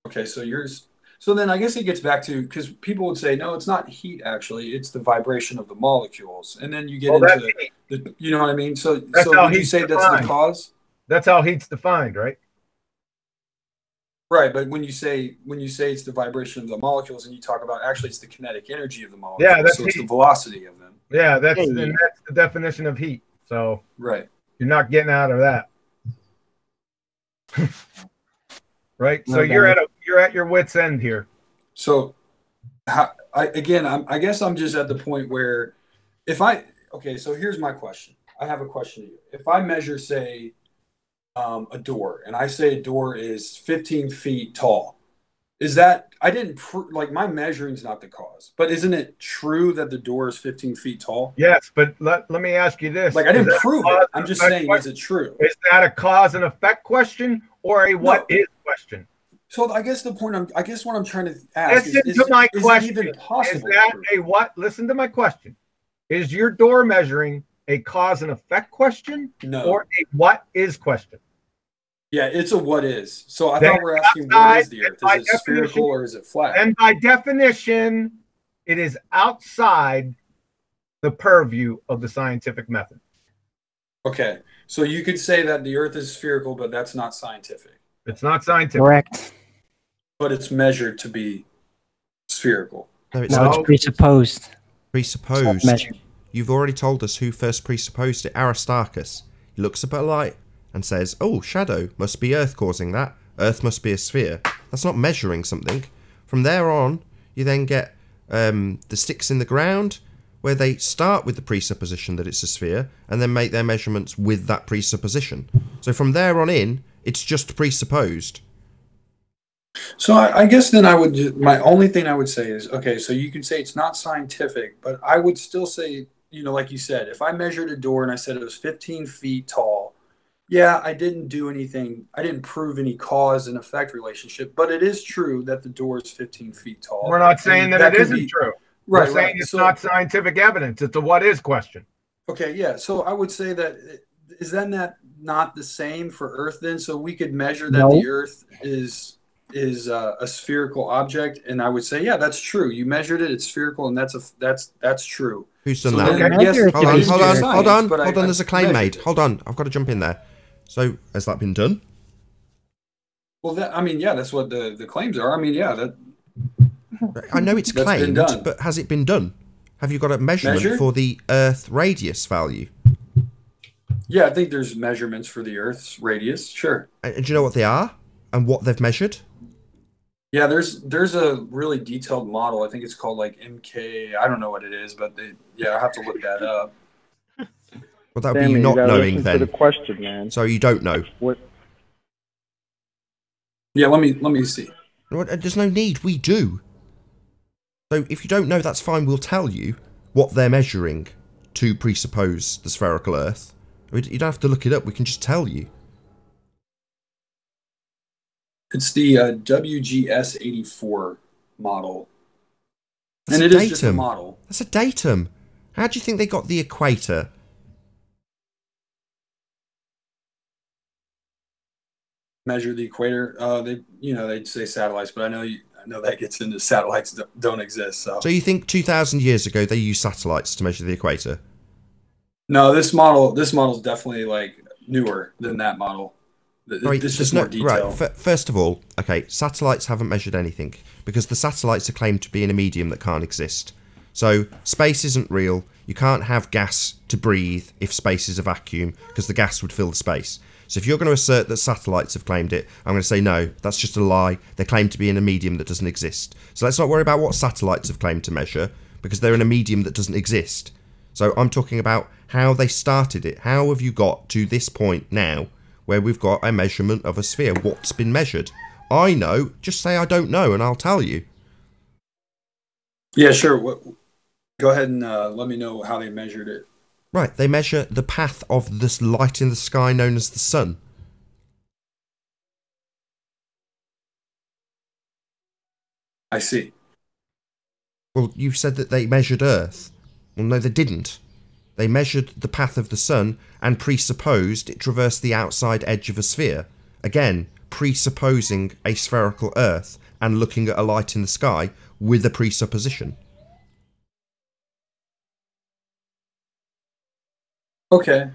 Okay, so then I guess it gets back to, because people would say, no, it's not heat, actually. It's the vibration of the molecules. And then you get into the, you know what I mean? So would you say that's the cause? That's how heat's defined, right? Right, but when you say it's the vibration of the molecules, and you talk about actually it's the kinetic energy of the molecules, so it's the velocity of them. Yeah, that's the definition of heat. So right, you're not getting out of that. Right, so you're at your wit's end here. So, I guess I'm just at the point where so here's my question. I have a question to you. If I measure, say, a door, and I say a door is 15 feet tall, is that my measuring's not the cause, but isn't it true that the door is 15 feet tall? Yes, but let me ask you this. Like, I didn't prove it. I'm just saying, is it true? Is that a cause and effect question or a what is question? So I guess the point I guess what I'm trying to ask Listen to my question. Is it even possible? Is that a what? Listen to my question. Is your door measuring a cause and effect question, No. or a what is question? Yeah, it's a what is. So I Then thought we're asking outside, what is the Earth? by Is it spherical or is it flat? And by definition, it is outside the purview of the scientific method. Okay, so you could say that the Earth is spherical, but that's not scientific. It's not scientific. Correct. But it's measured to be spherical. No, it's No, not. it's presupposed. Presupposed. It's not measured. You've already told us who first presupposed it. Aristarchus. He looks up at a light and says, "Oh, shadow must be Earth causing that. Earth must be a sphere." That's not measuring something. From there on, you then get the sticks in the ground, where they start with the presupposition that it's a sphere, and then make their measurements with that presupposition. So from there on in, it's just presupposed. So I guess then I would my only thing I would say is, okay, so you can say it's not scientific, but I would still say, you know, like you said, if I measured a door and I said it was 15 feet tall, yeah, I didn't do anything. I didn't prove any cause and effect relationship, but it is true that the door is 15 feet tall. We're not saying that it isn't true. Right, We're saying it's not scientific evidence. It's a what is question. Okay, yeah. So I would say that is then that not the same for Earth then? So we could measure that the Earth is a spherical object, and I would say, yeah, that's true. You measured it; it's spherical, and that's true. Who's done So that? then, yes, Hold on. but There's a claim made. measured it. Hold on. I've got to jump in there. So has that been done? Well, I mean, yeah, that's what the claims are. I mean, yeah, that. I know it's That's been claimed, done. but has it been done? Have you got a measurement Measured? for the Earth radius value? Yeah, I think there's measurements for the Earth's radius. Sure. And do you know what they are and what they've measured? Yeah, there's a really detailed model. I think it's called like MK. I don't know what it is, but I have to look that up. Well, that would be Sammy, you you not gotta knowing listen then. to the question, man. So you don't know. What? Yeah, let me see. There's no need. We do. So if you don't know, that's fine. We'll tell you what they're measuring to presuppose the spherical Earth. You don't have to look it up. We can just tell you. It's the WGS 84 model, That's and a it is just a datum. model. That's a datum. How do you think they got the equator? Measure the equator. They'd say satellites, but I know that gets into satellites don't exist. So You think 2,000 years ago they used satellites to measure the equator? no, this model's definitely like newer than that model. Right, It's just more detail. Right, first of all, okay, satellites haven't measured anything because the satellites are claimed to be in a medium that can't exist. So space isn't real. You can't have gas to breathe if space is a vacuum because the gas would fill the space. So if you're going to assert that satellites have claimed it, I'm going to say no, that's just a lie. They claim to be in a medium that doesn't exist. So let's not worry about what satellites have claimed to measure because they're in a medium that doesn't exist. So I'm talking about how they started it. How have you got to this point now where we've got a measurement of a sphere? What's been measured? I know. Just say I don't know and I'll tell you. Yeah, sure. Go ahead and let me know how they measured it. Right, they measure the path of this light in the sky known as the sun. I see. Well, you said that they measured Earth. Well, no, they didn't. They measured the path of the sun and presupposed it traversed the outside edge of a sphere. Again, presupposing a spherical Earth and looking at a light in the sky with a presupposition. Okay.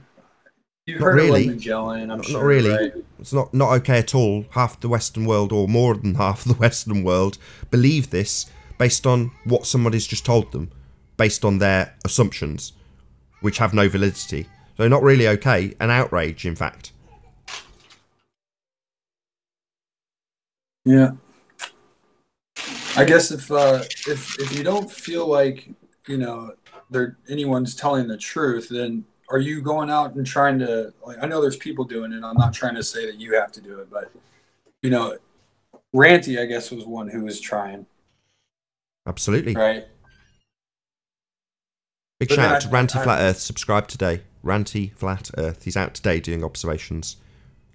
You've Not heard really. of Magellan, I'm Not sure, really. right? It's not okay at all. Half the Western world, or more than half the Western world, believe this based on what somebody's just told them, based on their assumptions, which have no validity. So not really okay, an outrage, in fact. Yeah. I guess if you don't feel like, anyone's telling the truth, then are you going out and trying to, I know there's people doing it. I'm not trying to say that you have to do it, but, Ranty, I guess, was one who was trying. Absolutely. Right. Big But shout out then to Ranty Flat Earth. Subscribe today. Ranty Flat Earth. He's out today doing observations.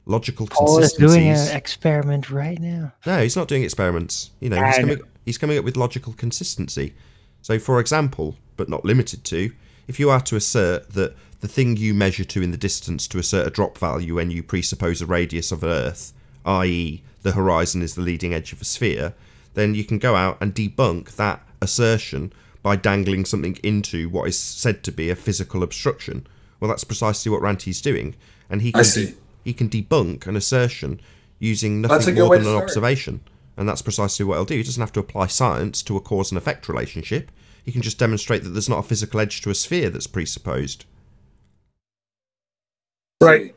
logical Paul is doing consistencies. an experiment right now. No, he's not doing experiments. You know, he's coming up with logical consistency. So, for example, but not limited to, if you are to assert that the thing you measure to in the distance to assert a drop value when you presuppose a radius of Earth, i.e. the horizon is the leading edge of a sphere, then you can go out and debunk that assertion by dangling something into what is said to be a physical obstruction. Well, that's precisely what Ranty's doing. And he can debunk an assertion using nothing more than an observation. And that's precisely what he'll do. He doesn't have to apply science to a cause and effect relationship. He can just demonstrate that there's not a physical edge to a sphere that's presupposed. Right.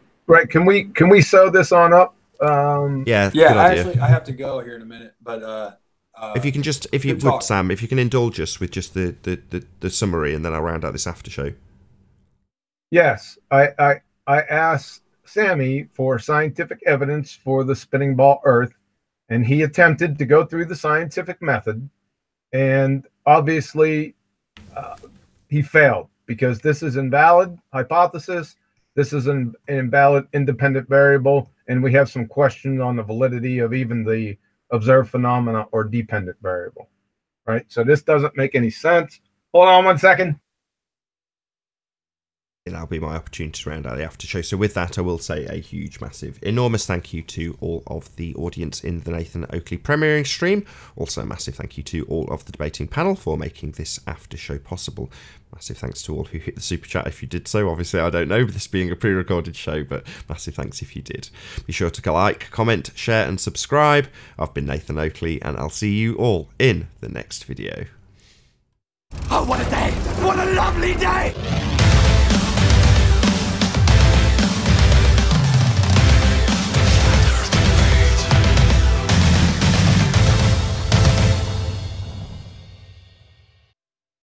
Can we sew this on up? Yeah. I have to go here in a minute, but if you would, Sam, if you can indulge us with just the summary, and then I'll round out this after show. Yes, I asked Sammy for scientific evidence for the spinning ball Earth, and he attempted to go through the scientific method, and obviously he failed because this is invalid hypothesis. This is an invalid independent variable, and we have some questions on the validity of even the observed phenomena or dependent variable. Right? So this doesn't make any sense. Hold on 1 second. That'll be my opportunity to round out the after show. So with that, I will say a huge, massive, enormous thank you to all of the audience in the Nathan Oakley premiering stream. Also a massive thank you to all of the debating panel for making this after show possible. Massive thanks to all who hit the super chat if you did so. Obviously, I don't know, this being a pre-recorded show, but massive thanks if you did. Be sure to like, comment, share and subscribe. I've been Nathan Oakley, and I'll see you all in the next video. Oh, what a day! What a lovely day!